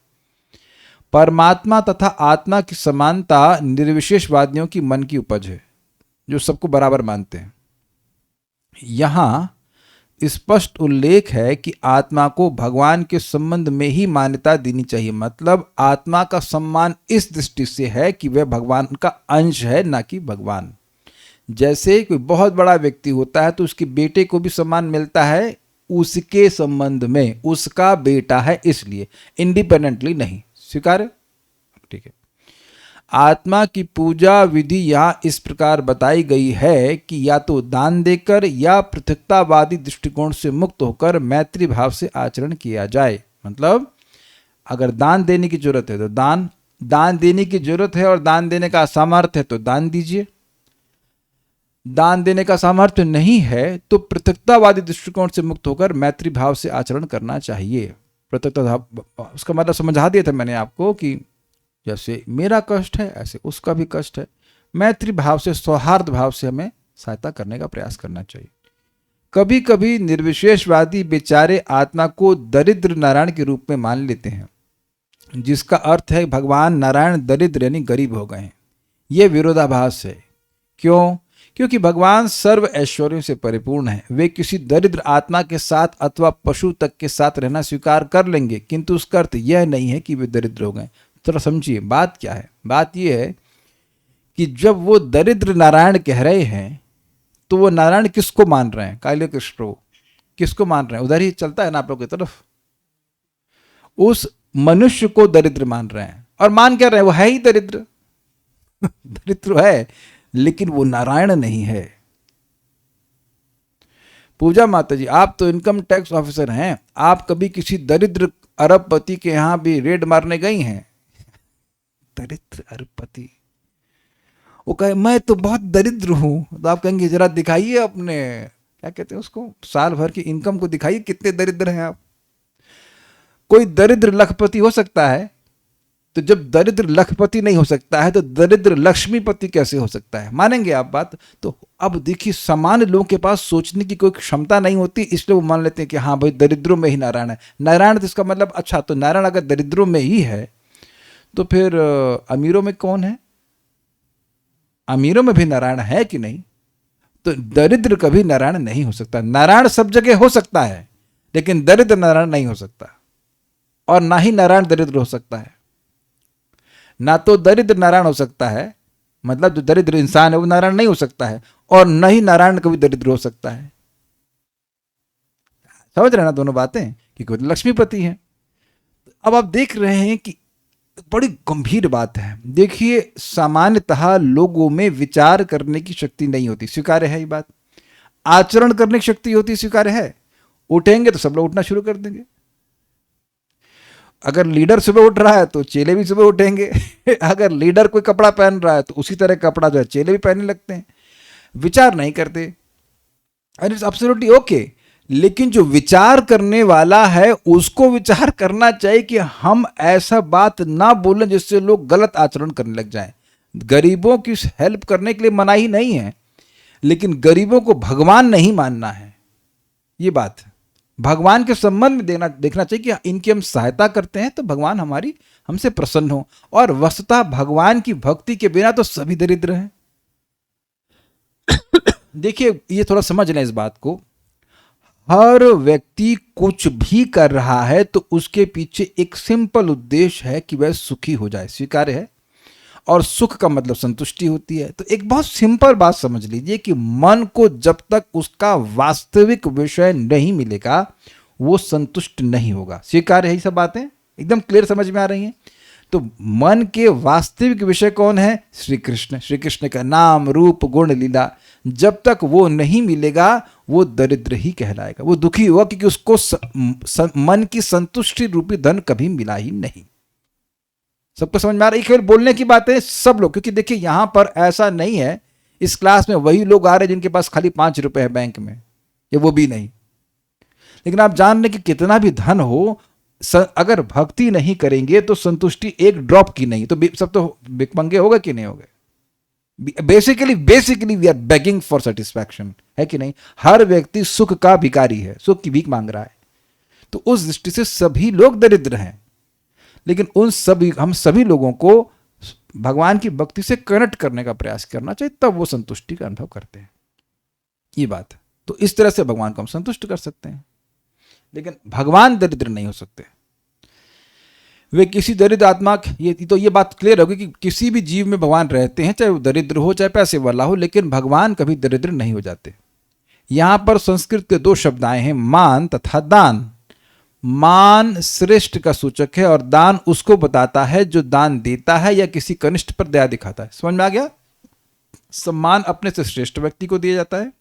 परमात्मा तथा आत्मा की समानता निर्विशेषवादियों की मन की उपज है, जो सबको बराबर मानते हैं। यहाँ स्पष्ट उल्लेख है कि आत्मा को भगवान के संबंध में ही मान्यता देनी चाहिए। मतलब आत्मा का सम्मान इस दृष्टि से है कि वह भगवान का अंश है, ना कि भगवान। जैसे कोई बहुत बड़ा व्यक्ति होता है तो उसके बेटे को भी सम्मान मिलता है उसके संबंध में, उसका बेटा है इसलिए, इंडिपेंडेंटली नहीं। स्वीकार है? ठीक है। आत्मा की पूजा विधि यहाँ इस प्रकार बताई गई है कि या तो दान देकर या पृथकतावादी दृष्टिकोण से मुक्त होकर मैत्री भाव से आचरण किया जाए। मतलब अगर दान देने की जरूरत है तो दान देने की जरूरत है और दान देने का सामर्थ्य है तो दान दीजिए। दान देने का सामर्थ्य नहीं है तो पृथकतावादी दृष्टिकोण से मुक्त होकर मैत्री भाव से आचरण करना चाहिए। पृथकता उसका मतलब समझा दिया था मैंने आपको कि जैसे मेरा कष्ट है ऐसे उसका भी कष्ट है। मैत्री भाव से, सौहार्द भाव से हमें सहायता करने का प्रयास करना चाहिए। कभी कभी निर्विशेषवादी बेचारे आत्मा को दरिद्र नारायण के रूप में मान लेते हैं, जिसका अर्थ है भगवान नारायण दरिद्र यानी गरीब हो गए हैं। यह विरोधाभास है। क्यों? क्योंकि भगवान सर्व ऐश्वर्यों से परिपूर्ण है। वे किसी दरिद्र आत्मा के साथ अथवा पशु तक के साथ रहना स्वीकार कर लेंगे, किंतु उसका अर्थ यह नहीं है कि वे दरिद्र हो गए। थोड़ा समझिए बात क्या है। बात यह है कि जब वो दरिद्र नारायण कह रहे हैं तो वो नारायण किसको मान रहे हैं? काली कृष्ण किसको मान रहे हैं? उधर ही चलता है ना आप लोग की तरफ। उस मनुष्य को दरिद्र मान रहे हैं और मान क्या रहे हैं? वो है ही दरिद्र दरिद्र है, लेकिन वो नारायण नहीं है। पूजा माता जी, आप तो इनकम टैक्स ऑफिसर हैं, आप कभी किसी दरिद्र अरबपति के यहां भी रेड मारने गई हैं? दरिद्र अरबपति वो कहे मैं तो बहुत दरिद्र हूं, तो आप कहेंगे जरा दिखाइए अपने क्या कहते हैं उसको, साल भर की इनकम को दिखाइए, कितने दरिद्र हैं आप। कोई दरिद्र लखपति हो सकता है, तो जब दरिद्र लखपति नहीं हो सकता है तो दरिद्र लक्ष्मीपति कैसे हो सकता है? मानेंगे आप बात? तो अब देखिए, सामान्य लोगों के पास सोचने की कोई क्षमता नहीं होती, इसलिए वो मान लेते हैं कि हाँ भाई दरिद्रों में ही नारायण है। नारायण तो इसका मतलब अच्छा, तो नारायण अगर दरिद्रों में ही है तो फिर अमीरों में कौन है? अमीरों में भी नारायण है कि नहीं? तो दरिद्र कभी नारायण नहीं हो सकता। नारायण सब जगह हो सकता है, लेकिन दरिद्र नारायण नहीं हो सकता, और ना ही नारायण दरिद्र हो सकता है। ना तो दरिद्र नारायण हो सकता है, मतलब जो दरिद्र इंसान है वो नारायण नहीं हो सकता है, और न ही नारायण कभी दरिद्र हो सकता है। समझ रहे ना दोनों बातें, क्योंकि लक्ष्मीपति हैं। अब आप देख रहे हैं कि बड़ी गंभीर बात है। देखिए, सामान्यतः लोगों में विचार करने की शक्ति नहीं होती, स्वीकार्य है ये बात। आचरण करने की शक्ति होती, स्वीकार्य है। उठेंगे तो सब लोग उठना शुरू कर देंगे। अगर लीडर सुबह उठ रहा है तो चेले भी सुबह उठेंगे अगर लीडर कोई कपड़ा पहन रहा है तो उसी तरह कपड़ा जो है चेले भी पहनने लगते हैं। विचार नहीं करते, एंड इट्स एब्सोल्युटली ओके। लेकिन जो विचार करने वाला है उसको विचार करना चाहिए कि हम ऐसा बात ना बोलें जिससे लोग गलत आचरण करने लग जाएं। गरीबों की हेल्प करने के लिए मनाही नहीं है, लेकिन गरीबों को भगवान नहीं मानना है, ये बात है। भगवान के संबंध में देखना चाहिए कि इनकी हम सहायता करते हैं तो भगवान हमसे प्रसन्न हो। और वस्तुतः भगवान की भक्ति के बिना तो सभी दरिद्र हैं। देखिए, ये थोड़ा समझ लें इस बात को। हर व्यक्ति कुछ भी कर रहा है तो उसके पीछे एक सिंपल उद्देश्य है कि वह सुखी हो जाए, स्वीकार्य है। और सुख का मतलब संतुष्टि होती है। तो एक बहुत सिंपल बात समझ लीजिए कि मन को जब तक उसका वास्तविक विषय नहीं मिलेगा वो संतुष्ट नहीं होगा। स्वीकार्य है ये सब बातें? एकदम क्लियर समझ में आ रही हैं? तो मन के वास्तविक विषय कौन है? श्री कृष्ण। श्री कृष्ण का नाम, रूप, गुण, लीला। जब तक वो नहीं मिलेगा वो दरिद्र ही कहलाएगा, वो दुखी होगा, क्योंकि उसको मन की संतुष्टि रूपी धन कभी मिला ही नहीं। सबको समझ में आ रहा है? केवल बोलने की बात है सब लोग, क्योंकि देखिए यहां पर ऐसा नहीं है इस क्लास में वही लोग आ रहे हैं जिनके पास खाली 5 रुपए है बैंक में, या वो भी नहीं। लेकिन आप जान रहे कि कितना भी धन हो, अगर भक्ति नहीं करेंगे तो संतुष्टि एक ड्रॉप की नहीं, तो सब तो भिखमंगे होगा कि नहीं होगा? Basically we are begging for satisfaction, है कि नहीं? हर व्यक्ति सुख का भिखारी है, सुख की भीख मांग रहा है। तो उस दृष्टि से सभी लोग दरिद्र हैं, लेकिन हम सभी लोगों को भगवान की भक्ति से कनेक्ट करने का प्रयास करना चाहिए, तब वो संतुष्टि का अनुभव करते हैं। ये बात है। तो इस तरह से भगवान को हम संतुष्ट कर सकते हैं। लेकिन भगवान दरिद्र नहीं हो सकते। वे किसी दरिद्र आत्मा ये बात क्लियर होगी कि किसी भी जीव में भगवान रहते हैं, चाहे वो दरिद्र हो चाहे पैसे वाला हो, लेकिन भगवान कभी दरिद्र नहीं हो जाते। यहां पर संस्कृत के दो शब्द आए हैं, मान तथा दान। मान श्रेष्ठ का सूचक है और दान उसको बताता है जो दान देता है या किसी कनिष्ठ पर दया दिखाता है। समझ में आ गया? सम्मान अपने से श्रेष्ठ व्यक्ति को दिया जाता है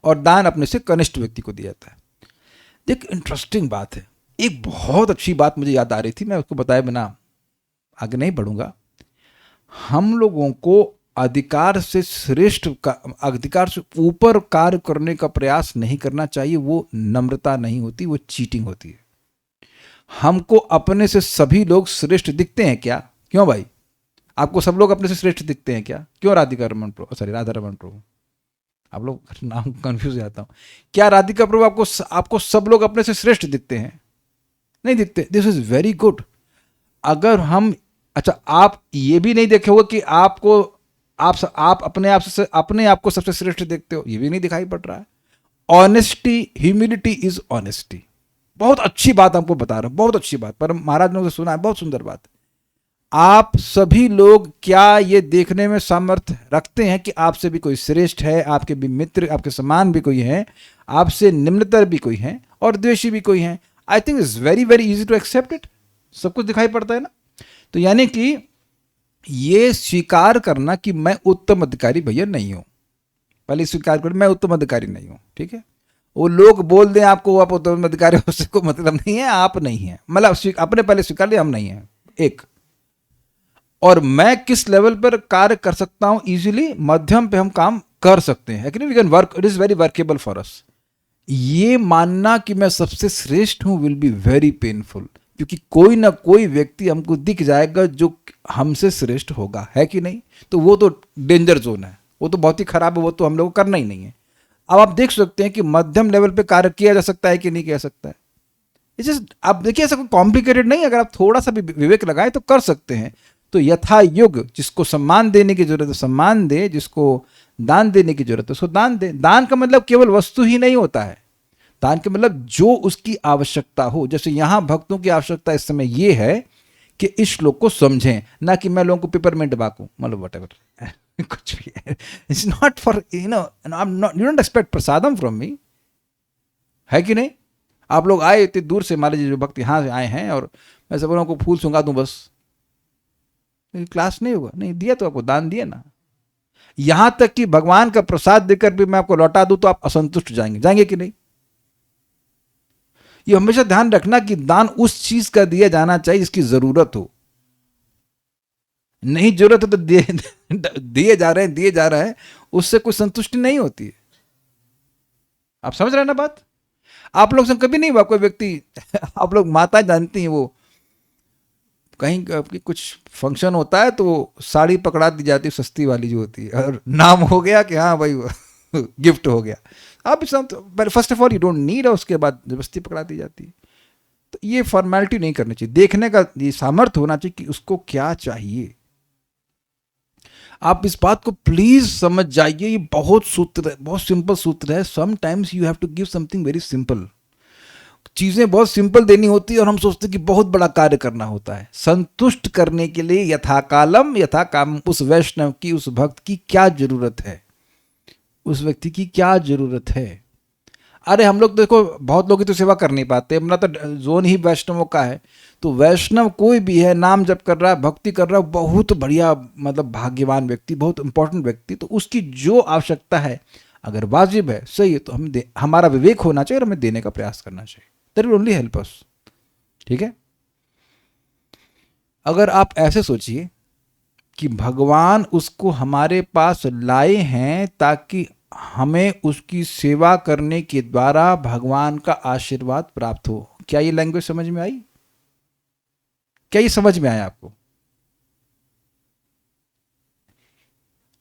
और दान अपने से कनिष्ठ व्यक्ति को दिया जाता है। एक इंटरेस्टिंग बात है, एक बहुत अच्छी बात मुझे याद आ रही थी, मैं उसको बताए बिना आगे नहीं बढ़ूंगा। हम लोगों को अधिकार से श्रेष्ठ का, अधिकार से ऊपर कार्य करने का प्रयास नहीं करना चाहिए। वो नम्रता नहीं होती, वो चीटिंग होती है। हमको अपने से सभी लोग श्रेष्ठ दिखते हैं क्या? क्यों भाई, आपको सब लोग अपने से श्रेष्ठ दिखते हैं क्या? क्यों राधिका रमन प्रभु, सॉरी राधा रमन प्रभु, आप लोग नाम कंफ्यूज हो जाता हूं। क्या राधिका प्रभु आपको सब लोग अपने से श्रेष्ठ दिखते हैं? नहीं दिखते। This is very good. अगर हम, अच्छा, आप ये भी नहीं देखे होगा कि आप अपने आप को सबसे श्रेष्ठ देखते हो, ये भी नहीं दिखाई पड़ रहा है। Honesty, humility is honesty. बहुत अच्छी बात हमको बता रहा हूं, बहुत अच्छी बात, पर महाराज ने सुना है, बहुत सुंदर बात। आप सभी लोग क्या ये देखने में सामर्थ्य रखते हैं कि आपसे भी कोई श्रेष्ठ है, आपके भी मित्र, आपके समान भी कोई है, आपसे निम्नतर भी कोई है और द्वेषी भी कोई है? I think it's very very easy to accept it. सब कुछ दिखाई पड़ता है ना। तो यानी कि ये स्वीकार करना कि मैं उत्तम अधिकारी भैया नहीं हूं, पहले स्वीकार करो मैं उत्तम अधिकारी नहीं हूं, ठीक है? वो लोग बोल दें आपको आप उत्तम अधिकारी, उससे कोई मतलब नहीं है, आप नहीं है, मतलब अपने पहले स्वीकार लिया हम नहीं है। एक, और मैं किस लेवल पर कार्य कर सकता हूं इजीली, मध्यम पे हम काम कर सकते हैं, we can work, it is very workable for us. ये मानना कि मैं सबसे श्रेष्ठ हूं विल बी वेरी पेनफुल, क्योंकि कोई ना कोई व्यक्ति हमको दिख जाएगा जो हमसे श्रेष्ठ होगा, है कि नहीं? तो वो तो डेंजर जोन है, वो तो बहुत ही खराब है, वो तो हम लोग को करना ही नहीं है। अब आप देख सकते हैं कि मध्यम लेवल पे कार्य किया जा सकता है कि नहीं किया सकता है। आप देखिए, ऐसा कोई कॉम्प्लिकेटेड नहीं, अगर आप थोड़ा सा भी विवेक लगाए तो कर सकते हैं। तो यथा युग, जिसको सम्मान देने की जरूरत है सम्मान दे, जिसको दान देने की जरूरत है उसको दान दे। दान का मतलब केवल वस्तु ही नहीं होता है, दान के मतलब जो उसकी आवश्यकता हो। जैसे यहां भक्तों की आवश्यकता इस समय यह है कि इस श्लोक को समझें, ना कि मैं लोगों को पेपरमेंट बांटूं, मतलब वट कुछ भी है। It's not for you don't expect prasadam from me, है कि नहीं? आप लोग आए इतनी दूर से, मान लीजिए जो भक्त यहां से आए हैं, और मैं सब लोगों को फूल सुंगा दूं बस, क्लास नहीं होगा। नहीं दिया तो आपको दान दिया ना। यहां तक कि भगवान का प्रसाद देकर भी मैं आपको लौटा दूं तो आप असंतुष्ट जाएंगे कि नहीं? ये हमेशा ध्यान रखना कि दान उस चीज का दिया जाना चाहिए जिसकी जरूरत हो। नहीं जरूरत है तो दिए जा रहे हैं, उससे कोई संतुष्टि नहीं होती है। आप समझ रहे हैं ना बात? आप लोग से कभी नहीं हुआ कोई व्यक्ति आप लोग माता जानती हैं, वो कहीं कुछ फंक्शन होता है तो साड़ी पकड़ा दी जाती है, सस्ती वाली जो होती है, और नाम हो गया कि हाँ भाई गिफ्ट हो गया। आप first of all you don't need, और उसके बाद जबरदस्ती पकड़ा दी जाती है। तो ये फॉर्मेलिटी नहीं करनी चाहिए। देखने का ये सामर्थ्य होना चाहिए कि उसको क्या चाहिए। आप इस बात को प्लीज समझ जाइए, ये बहुत सूत्र है, बहुत सिंपल सूत्र है। Sometimes you have to give something very simple. चीजें बहुत सिंपल देनी होती है और हम सोचते हैं कि बहुत बड़ा कार्य करना होता है। संतुष्ट करने के लिए यथा कालम यथा काम, उस वैष्णव की, उस भक्त की क्या जरूरत है, उस व्यक्ति की क्या जरूरत है। अरे हम लोग देखो, बहुत लोग तो सेवा कर नहीं पाते, हमारा तो जोन ही वैष्णवों का है। तो वैष्णव कोई भी है, नाम जप कर रहा है, भक्ति कर रहा है, बहुत बढ़िया, मतलब भाग्यवान व्यक्ति, बहुत इंपॉर्टेंट व्यक्ति, तो उसकी जो आवश्यकता है अगर वाजिब है, सही है, तो हमारा विवेक होना चाहिए और हमें देने का प्रयास करना चाहिए। That will only help us. ठीक है? अगर आप ऐसे सोचिए कि भगवान उसको हमारे पास लाए हैं ताकि हमें उसकी सेवा करने के द्वारा भगवान का आशीर्वाद प्राप्त हो। क्या ये लैंग्वेज समझ में आई? क्या ये समझ में आया आपको?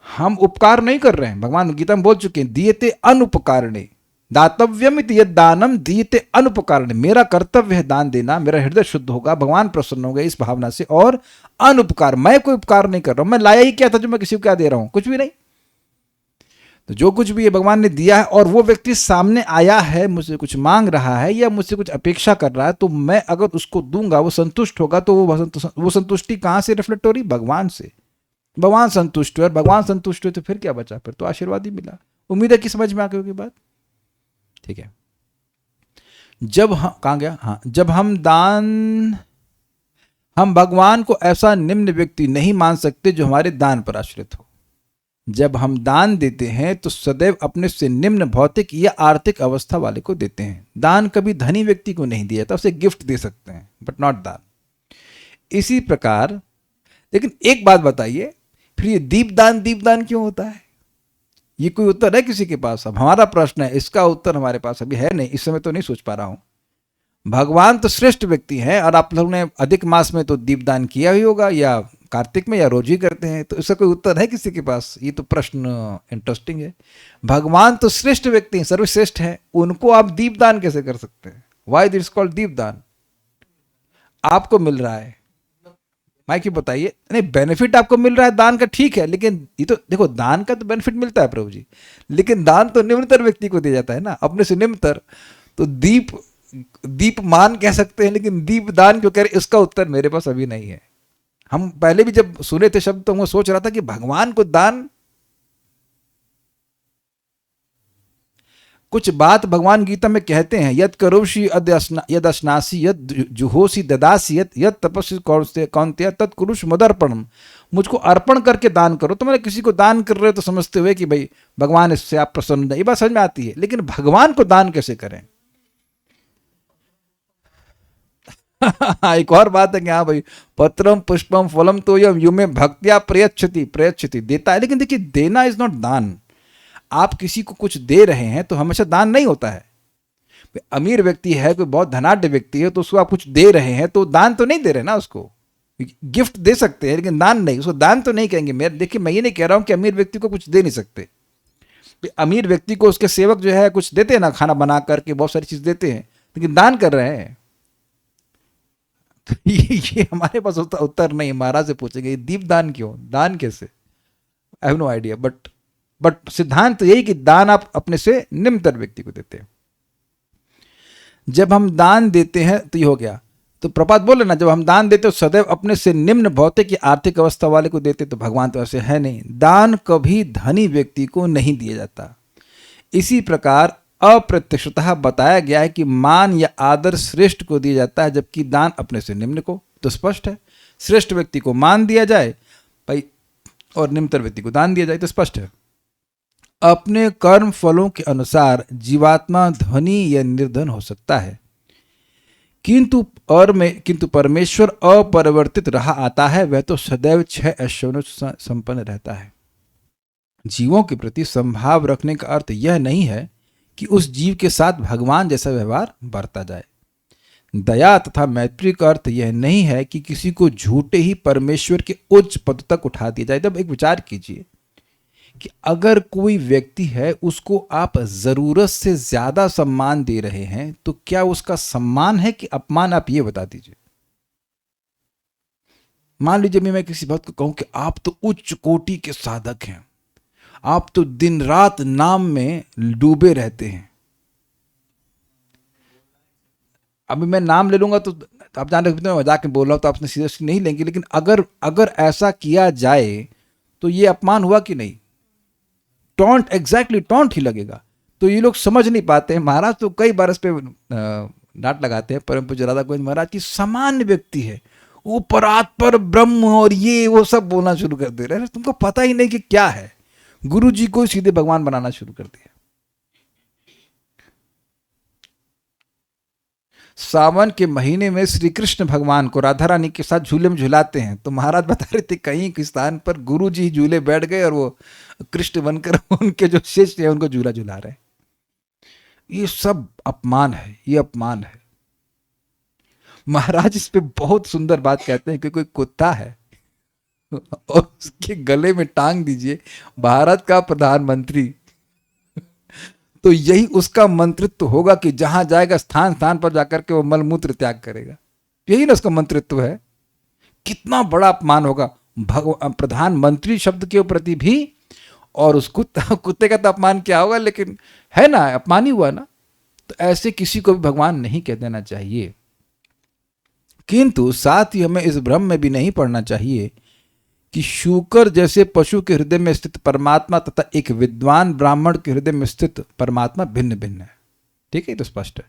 हम उपकार नहीं कर रहे हैं, भगवान गीता में बोल चुके हैं, दीयते अनुपकारणे दातव्यम इति यद दानम दीयते अनुपकारणे। मेरा कर्तव्य है दान देना, मेरा हृदय शुद्ध होगा, भगवान प्रसन्न होगा इस भावना से। और अनुपकार, मैं कोई उपकार नहीं कर रहा हूं, मैं लाया ही क्या था जो मैं किसी को क्या दे रहा हूं? कुछ भी नहीं। तो जो कुछ भी ये भगवान ने दिया है और वो व्यक्ति सामने आया है, मुझसे कुछ मांग रहा है या मुझसे कुछ अपेक्षा कर रहा है, तो मैं अगर उसको दूंगा, वो संतुष्ट होगा, तो वो संतुष्टि कहाँ से रिफ्लेक्ट हो रही? भगवान से। भगवान संतुष्ट हुए और भगवान संतुष्ट हुए तो फिर क्या बचा? फिर तो आशीर्वाद ही मिला। उम्मीद है कि समझ में आ गई होगी बात। ठीक है, जब हम कहाँ गया? हाँ, जब हम भगवान को ऐसा निम्न व्यक्ति नहीं मान सकते जो हमारे दान पर आश्रित हो। जब हम दान देते हैं तो सदैव अपने से निम्न भौतिक या आर्थिक अवस्था वाले को देते हैं। दान कभी धनी व्यक्ति को नहीं दिया जाता, उसे गिफ्ट दे सकते हैं बट नॉट दान। इसी प्रकार, लेकिन एक बात बताइए, फिर ये दीपदान क्यों होता है? ये कोई उत्तर है किसी के पास? अब हमारा प्रश्न है, इसका उत्तर हमारे पास अभी है नहीं, इस समय तो नहीं सोच पा रहा हूं। भगवान तो श्रेष्ठ व्यक्ति हैं और आप लोगों ने अधिक मास में तो दीपदान किया ही होगा, या कार्तिक में, या रोज ही करते हैं, तो इसका कोई उत्तर है किसी के पास? ये तो प्रश्न इंटरेस्टिंग है। भगवान तो श्रेष्ठ व्यक्ति हैं, सर्वश्रेष्ठ हैं, उनको आप दीपदान कैसे कर सकते हैं? वाई दिस कॉल्ड दीपदान? आपको मिल रहा है, माइक बताइए। नहीं, बेनिफिट आपको मिल रहा है दान का, ठीक है, लेकिन ये तो देखो, दान का तो बेनिफिट मिलता है प्रभु जी, लेकिन दान तो निम्नतर व्यक्ति को दिया जाता है ना, अपने से निम्नतर। तो दीपमान कह सकते हैं, लेकिन दीपदान क्यों कह रहे? इसका उत्तर मेरे पास अभी नहीं है। हम पहले भी जब सुने थे शब्द तो मैं सोच रहा था कि भगवान को दान, कुछ बात भगवान गीता में कहते हैं, यद करोषि यद अश्नासी यद जुहोसी ददासी यद तपस्वी कौन्तेय तत् कुरुष मदर्पणम। मुझको अर्पण करके दान करो। तो मैंने किसी को दान कर रहे हो तो समझते हुए कि भाई भगवान इससे आप प्रसन्न हैं, ये बात समझ में आती है, लेकिन भगवान को दान कैसे करें? एक और बात है कि हाँ भाई, पत्रम पुष्पम फलम तो युमे भक्तिया प्रयच्छति देता है, लेकिन देखिए, देना इज नॉट दान। आप किसी को कुछ दे रहे हैं तो हमेशा दान नहीं होता है। अमीर व्यक्ति है, कोई बहुत धनाढ्य व्यक्ति है, तो उसको आप कुछ दे रहे हैं तो दान तो नहीं दे रहे ना, उसको गिफ्ट दे सकते हैं लेकिन दान नहीं, उसको दान तो नहीं कहेंगे। मैं देखिए, मैं ये नहीं कह रहा हूं कि अमीर व्यक्ति को कुछ दे नहीं सकते। अमीर व्यक्ति को उसके सेवक जो है कुछ देते हैं ना, खाना बना करके बहुत सारी चीज देते हैं, लेकिन दान कर रहे हैं। तो ये हमारे पास उत्तर नहीं। महाराज से पूछेंगे दीपदान क्यों, दान कैसे? I have no idea, but सिद्धांत तो यही कि दान आप अपने से निम्नतर व्यक्ति को देते हैं। जब हम दान देते हैं तो ये हो गया। तो प्रपात बोले ना, जब हम दान देते हो सदैव अपने से निम्न भौतिक या आर्थिक अवस्था वाले को देते, तो भगवान तो ऐसे है नहीं। दान कभी धनी व्यक्ति को नहीं दिया जाता। इसी प्रकार अप्रत्यक्षतः बताया गया है कि मान या आदर श्रेष्ठ को दिया जाता है, जबकि दान अपने से निम्न को। तो स्पष्ट है, श्रेष्ठ व्यक्ति को मान दिया जाए भाई और निम्नतर व्यक्ति को दान दिया जाए, तो स्पष्ट है। अपने कर्म फलों के अनुसार जीवात्मा धनी या निर्धन हो सकता है, किंतु परमेश्वर अपरिवर्तित रहा आता है, वह तो सदैव 6 ऐश्वर्यों से संपन्न रहता है। जीवों के प्रति संभाव रखने का अर्थ यह नहीं है कि उस जीव के साथ भगवान जैसा व्यवहार बरता जाए। दया तथा मैत्री का अर्थ यह नहीं है कि किसी को झूठे ही परमेश्वर के उच्च पद तक उठा दिया जाए। तब एक विचार कीजिए कि अगर कोई व्यक्ति है, उसको आप जरूरत से ज्यादा सम्मान दे रहे हैं, तो क्या उसका सम्मान है कि अपमान? आप ये बता दीजिए। मान लीजिए मैं किसी भक्त को कहूं कि आप तो उच्च कोटि के साधक हैं, आप तो दिन रात नाम में डूबे रहते हैं। अभी मैं नाम ले लूंगा तो आप जान रहे हैं मजाक में बोल रहा हूं, तो आपने सीरियसली नहीं लेंगे, लेकिन अगर ऐसा किया जाए तो ये अपमान हुआ कि नहीं? टॉन्ट, एग्जैक्टली टॉन्ट ही लगेगा। तो ये लोग समझ नहीं पाते हैं। महाराज तो कई बार इस पे डांट लगाते हैं। परम पूज्य राधा गोविंद महाराज की सामान्य व्यक्ति है, वो परात्पर ब्रह्म और ये वो सब बोलना शुरू कर दे रहे हैं। तुमको पता ही नहीं कि क्या है। गुरु जी को सीधे भगवान बनाना शुरू कर दिया। सावन के महीने में श्री कृष्ण भगवान को राधा रानी के साथ झूले में झुलाते हैं, तो महाराज बता रहे थे कहीं किस स्थान पर गुरु जी झूले बैठ गए और वो कृष्ण बनकर उनके जो शिष्य है उनको झूला झुला रहे हैं। ये सब अपमान है, ये अपमान है। महाराज इस पे बहुत सुंदर बात कहते हैं कि कोई कुत्ता है और उसके गले में टांग दीजिए भारत का प्रधानमंत्री, तो यही उसका मंत्रित्व होगा कि जहां जाएगा स्थान स्थान पर जाकर के वो मलमूत्र त्याग करेगा। यही ना उसका मंत्रित्व है। कितना बड़ा अपमान होगा प्रधानमंत्री शब्द के प्रति भी और उस कुत्ते का तो अपमान क्या होगा, लेकिन है ना, अपमान ही हुआ ना। तो ऐसे किसी को भी भगवान नहीं कह देना चाहिए। किंतु साथ ही हमें इस भ्रम में भी नहीं पड़ना चाहिए कि शूकर जैसे पशु के हृदय में स्थित परमात्मा तथा एक विद्वान ब्राह्मण के हृदय में स्थित परमात्मा भिन्न भिन्न है। ठीक है, तो स्पष्ट है।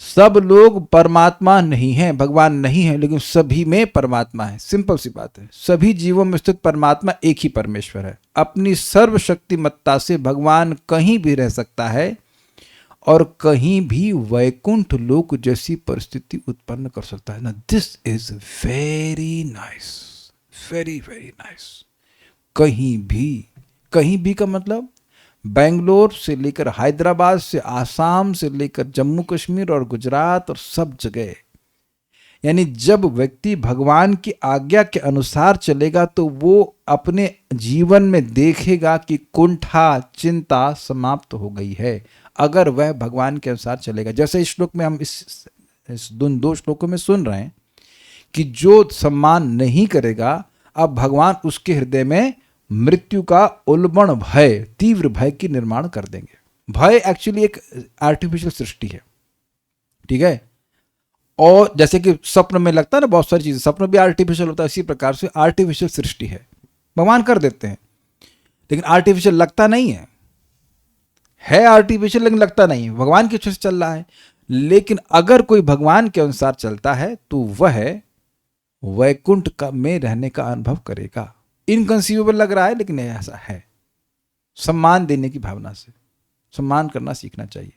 सब लोग परमात्मा नहीं है, भगवान नहीं है, लेकिन सभी में परमात्मा है। सिंपल सी बात है। सभी जीवों में स्थित परमात्मा एक ही परमेश्वर है। अपनी सर्वशक्तिमत्ता से भगवान कहीं भी रह सकता है और कहीं भी वैकुंठ लोक जैसी परिस्थिति उत्पन्न कर सकता है ना। This is very nice, very very nice. कहीं भी का मतलब बेंगलोर से लेकर हैदराबाद से आसाम से लेकर जम्मू कश्मीर और गुजरात और सब जगह। यानी जब व्यक्ति भगवान की आज्ञा के अनुसार चलेगा तो वो अपने जीवन में देखेगा कि कुंठा चिंता समाप्त हो गई है, अगर वह भगवान के अनुसार चलेगा। जैसे इस श्लोक में हम इस दो श्लोकों में सुन रहे हैं कि जो सम्मान नहीं करेगा, अब भगवान उसके हृदय में मृत्यु का उल्बण भय, तीव्र भय की निर्माण कर देंगे। भय एक्चुअली एक आर्टिफिशियल सृष्टि है, ठीक है। और जैसे कि स्वप्न में लगता है ना, बहुत सारी चीजें स्वप्न भी आर्टिफिशियल होता है, इसी प्रकार से आर्टिफिशियल सृष्टि है, भगवान कर देते हैं, लेकिन आर्टिफिशियल लगता नहीं है आर्टिफिशियल लेकिन लगता नहीं है, भगवान की इच्छा से चल रहा है। लेकिन अगर कोई भगवान के अनुसार चलता है तो वह वैकुंठ का में रहने का अनुभव करेगा। इनकंसीवेबल लग रहा है लेकिन ऐसा है। सम्मान देने की भावना से सम्मान करना सीखना चाहिए,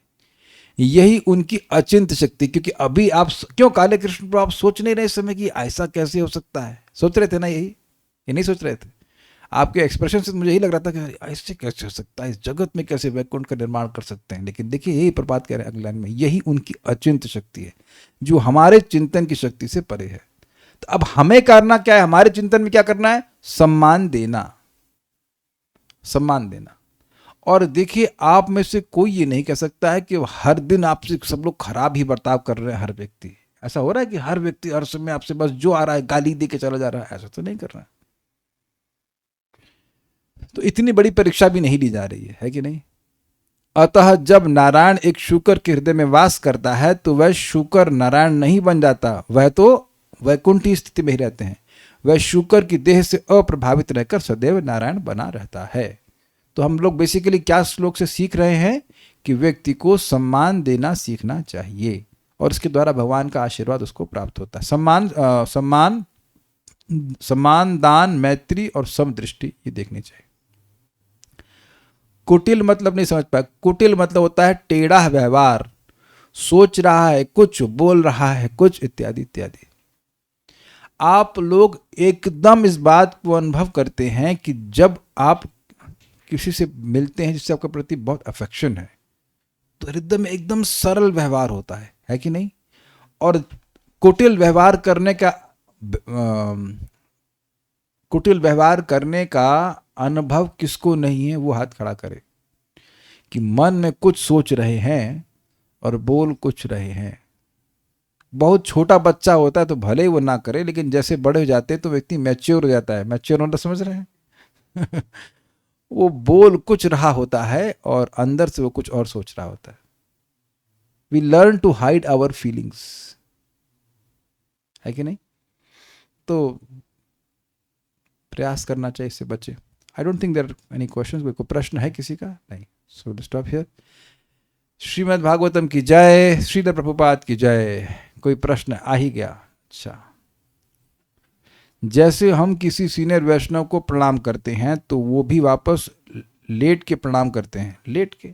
यही उनकी अचिंत शक्ति। क्योंकि अभी आप क्यों काले कृष्ण पर आप सोच नहीं रहे इस समय कि ऐसा कैसे हो सकता है? सोच रहे थे ना, यही ये नहीं सोच रहे थे? आपके एक्सप्रेशन से मुझे यही लग रहा था कि ऐसे कैसे हो सकता है, इस जगत में कैसे वैकुंठ का निर्माण कर सकते हैं। लेकिन देखिए यही प्रपात कह रहे हैं अगले लाइन में, यही उनकी अचिंत शक्ति है जो हमारे चिंतन की शक्ति से परे है। तो अब हमें करना क्या है? हमारे चिंतन में क्या करना है? सम्मान देना, सम्मान देना। और देखिए आप में से कोई ये नहीं कह सकता है कि हर दिन आपसे सब लोग खराब ही बर्ताव कर रहे हैं। हर व्यक्ति ऐसा हो रहा है कि हर व्यक्ति हर समय आपसे बस जो आ रहा है गाली दे के चला जा रहा है, ऐसा तो नहीं कर रहा है। तो इतनी बड़ी परीक्षा भी नहीं ली जा रही है कि नहीं? अतः जब नारायण एक शूकर के हृदय में वास करता है तो वह शूकर नारायण नहीं बन जाता, वह तो वैकुंठी स्थिति में ही रहते हैं। वह शूकर की देह से अप्रभावित रहकर सदैव नारायण बना रहता है। तो हम लोग बेसिकली क्या श्लोक से सीख रहे हैं कि व्यक्ति को सम्मान देना सीखना चाहिए और इसके द्वारा भगवान का आशीर्वाद उसको प्राप्त होता है। सम्मान, दान, मैत्री और समदृष्टि ये देखनी चाहिए। कुटिल मतलब नहीं समझ पाया। कुटिल मतलब होता है टेढ़ा व्यवहार, सोच रहा है कुछ, बोल रहा है कुछ, इत्यादि इत्यादि। आप लोग एकदम इस बात को अनुभव करते हैं कि जब आप किसी से मिलते हैं जिससे आपके प्रति बहुत अफेक्शन है तो हृदय में एकदम सरल व्यवहार होता है कि नहीं? और कुटिल व्यवहार करने का अनुभव किसको नहीं है वो हाथ खड़ा करे कि मन में कुछ सोच रहे हैं और बोल कुछ रहे हैं। बहुत छोटा बच्चा होता है तो भले ही वो ना करे, लेकिन जैसे बड़े हो जाते हैं तो व्यक्ति मैच्योर हो जाता है। मैच्योर होना समझ रहे हैं? वो बोल कुछ रहा होता है और अंदर से वो कुछ और सोच रहा होता है। We learn to hide our feelings, है कि नहीं? तो प्रयास करना चाहिए इससे बचे। I don't think there are any questions. कोई प्रश्न है किसी का? नहीं। So stop here. Shrimad Bhagavatam की जय, श्रीधर प्रभुपाद की जय। कोई प्रश्न आ ही गया? अच्छा, जैसे हम किसी सीनियर वैष्णव को प्रणाम करते हैं तो वो भी वापस लेट के प्रणाम करते हैं, लेट के।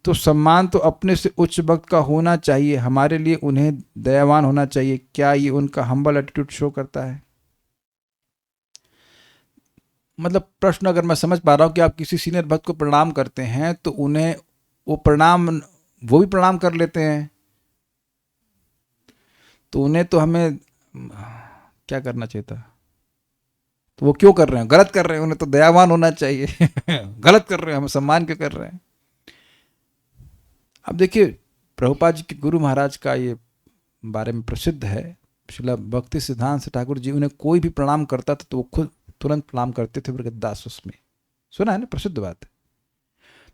तो सम्मान तो अपने से उच्च भक्त का होना चाहिए, हमारे लिए उन्हें दयावान होना चाहिए। क्या ये उनका हम्बल एटीट्यूड शो करता है? मतलब प्रश्न अगर मैं समझ पा रहा हूं कि आप किसी सीनियर भक्त को प्रणाम करते हैं तो उन्हें वो भी प्रणाम कर लेते हैं, तो उन्हें तो हमें क्या करना चाहिए था? तो वो क्यों कर रहे हैं? गलत कर रहे हैं, उन्हें तो दयावान होना चाहिए। गलत कर रहे हैं, हम सम्मान क्यों कर रहे हैं? अब देखिए प्रभुपाद जी के गुरु महाराज का ये बारे में प्रसिद्ध है, श्रील भक्ति सिद्धांत ठाकुर जी, उन्हें कोई भी प्रणाम करता था तो वो खुद तुरंत प्रणाम करते थे दास उसमें, सुना है ना, प्रसिद्ध बात है।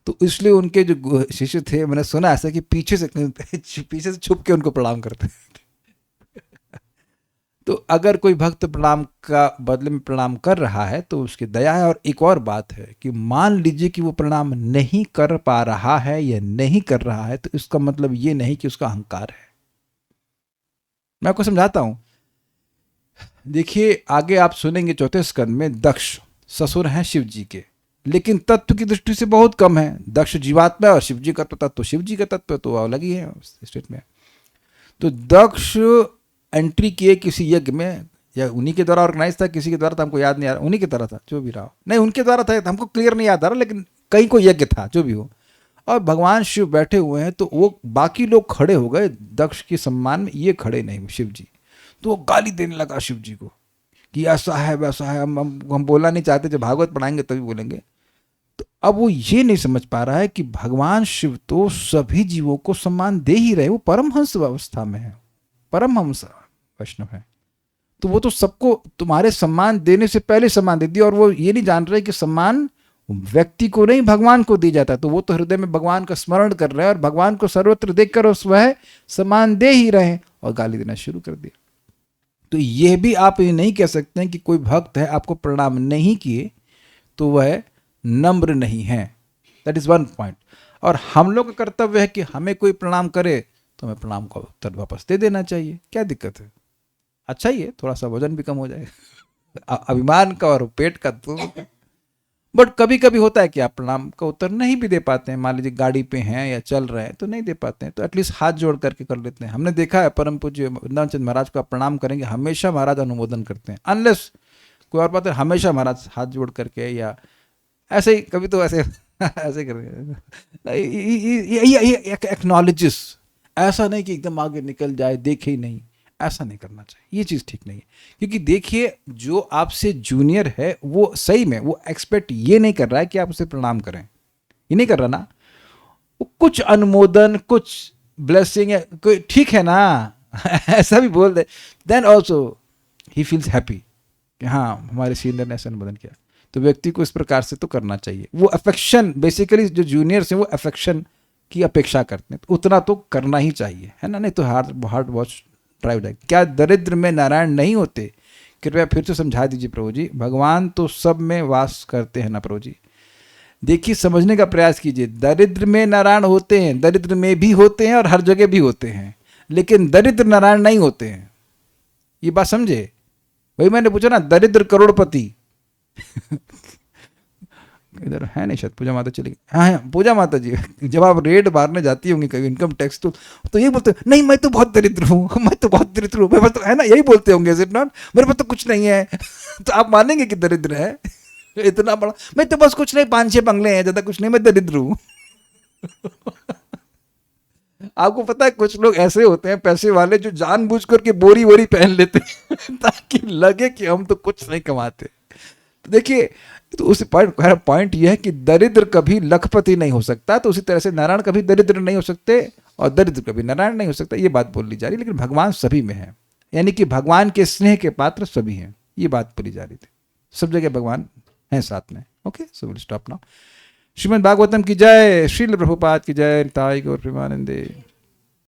तो इसलिए उनके जो शिष्य थे, मैंने सुना ऐसा कि पीछे से छुप के उनको प्रणाम करते। तो अगर कोई भक्त प्रणाम का बदले में प्रणाम कर रहा है तो उसकी दया है। और एक और बात है कि मान लीजिए कि वो प्रणाम नहीं कर पा रहा है या नहीं कर रहा है, तो इसका मतलब ये नहीं कि उसका अहंकार है। मैं आपको समझाता हूं। देखिए आगे आप सुनेंगे 4 स्कंद में, दक्ष ससुर हैं शिव जी के, लेकिन तत्व की दृष्टि से बहुत कम है। दक्ष जीवात्मा और शिव जी का तत्व, शिव जी का तत्व तो अलग ही है स्टेट में। तो दक्ष एंट्री किए किसी यज्ञ में, या उन्हीं के द्वारा ऑर्गेनाइज था, किसी के द्वारा था हमको याद नहीं आ रहा, उन्हीं की तरह था, जो भी रहा, नहीं उनके द्वारा था, हमको क्लियर नहीं याद आ रहा, लेकिन कहीं कोई यज्ञ था, जो भी हो। और भगवान शिव बैठे हुए हैं, तो वो बाकी लोग खड़े हो गए दक्ष के सम्मान में, ये खड़े नहीं शिव जी। तो वो गाली देने लगा शिव जी को कि ऐसा है वैसा है, हम बोलना नहीं चाहते, जब भागवत पढ़ाएंगे तभी बोलेंगे। तो अब वो ये नहीं समझ पा रहा है कि भगवान शिव तो सभी जीवों को सम्मान दे ही रहे, वो परमहंस अवस्था में है, परमहंस वैष्णव है। तो वो तो सबको तुम्हारे सम्मान देने से पहले सम्मान दे दिया, और वो ये नहीं जान रहे कि सम्मान व्यक्ति को नहीं भगवान को दी जाता है। तो वो तो हृदय में भगवान का स्मरण कर रहे हैं, और भगवान को सर्वत्र देखकर उस वह सम्मान दे ही रहे हैं, और गाली देना शुरू कर दिया। तो यह भी आप ये नहीं कह सकते हैं कि कोई भक्त है आपको प्रणाम नहीं किए तो वह नम्र नहीं है। That is one point. और हम लोग का कर्तव्य है कि हमें कोई प्रणाम करे तो हमें प्रणाम का उत्तर वापस दे देना चाहिए, क्या दिक्कत है? अच्छा ही है, थोड़ा सा वजन भी कम हो जाएगा अभिमान का और पेट का तो। बट कभी कभी होता है कि आप प्रणाम का उत्तर नहीं भी दे पाते हैं, मान लीजिए गाड़ी पे हैं या चल रहे हैं तो नहीं दे पाते हैं, तो एटलीस्ट हाथ जोड़ करके कर लेते हैं। हमने देखा है परम पूज्य वृंदावन चंद महाराज को आप प्रणाम करेंगे, हमेशा महाराज अनुमोदन करते हैं, अनलेस कोई और बात है, हमेशा महाराज हाथ जोड़ करके, या ऐसे ही कभी तो ऐसे ऐसे कर एक्नॉलेजेस, ऐसा नहीं कि एकदम आगे निकल जाए, देखे ही नहीं, ऐसा नहीं करना चाहिए, ये चीज़ ठीक नहीं है। क्योंकि देखिए जो आपसे जूनियर है वो सही में वो एक्सपेक्ट ये नहीं कर रहा है कि आप उसे प्रणाम करें, ये नहीं कर रहा ना, वो कुछ अनुमोदन, कुछ ब्लेसिंग है, कोई ठीक है ना ऐसा भी बोल दे, then also he feels happy कि हाँ हमारे सीनियर ने ऐसा अनुमोदन किया। तो व्यक्ति को इस प्रकार से तो करना चाहिए। वो अफेक्शन, बेसिकली जो जूनियर्स हैं वो अफेक्शन की अपेक्षा करते हैं, तो उतना तो करना ही चाहिए, है ना, नहीं तो हार्ट वॉच ड्राइव जाएगी। क्या दरिद्र में नारायण नहीं होते? कृपया फिर से समझा दीजिए प्रभु जी। भगवान तो सब में वास करते हैं ना प्रभु जी। देखिए समझने का प्रयास कीजिए, दरिद्र में नारायण होते हैं, दरिद्र में भी होते हैं और हर जगह भी होते हैं, लेकिन दरिद्र नारायण नहीं होते हैं, ये बात समझे। वही मैंने पूछा ना, दरिद्र करोड़पति इधर है नहीं शायद, पूजा माता चली गई। हाँ पूजा माता जी, जब आप रेड मारने जाती होंगी कभी इनकम टैक्स, तो ये बोलते नहीं मैं तो बहुत दरिद्र हूँ, मैं तो बहुत दरिद्र हूँ, मेरे पास तो है ना, यही बोलते होंगे इज इट नॉट, मेरे पास तो कुछ नहीं है तो आप मानेंगे कि दरिद्र है इतना बड़ा, मैं तो बस कुछ नहीं, 5-6 बंगले हैं, ज्यादा कुछ नहीं, मैं दरिद्र हूँ आपको पता है कुछ लोग ऐसे होते हैं पैसे वाले जो जानबूझ करके बोरी वोरी पहन लेते हैं ताकि लगे कि हम तो कुछ नहीं कमाते। तो देखिए, तो उस पॉइंट यह है कि दरिद्र कभी लखपति नहीं हो सकता, तो उसी तरह से नारायण कभी दरिद्र नहीं हो सकते और दरिद्र कभी नारायण नहीं हो सकता, ये बात बोली जा रही। लेकिन भगवान सभी में है, यानी कि भगवान के स्नेह के पात्र सभी हैं, ये बात बोली जा रही थी। सब जगह भगवान हैं साथ में। Okay, so will stop now. Shrimad Bhagavatam की जय, श्रील प्रभुपाद की जय, ताई गौर प्रेमानंदे।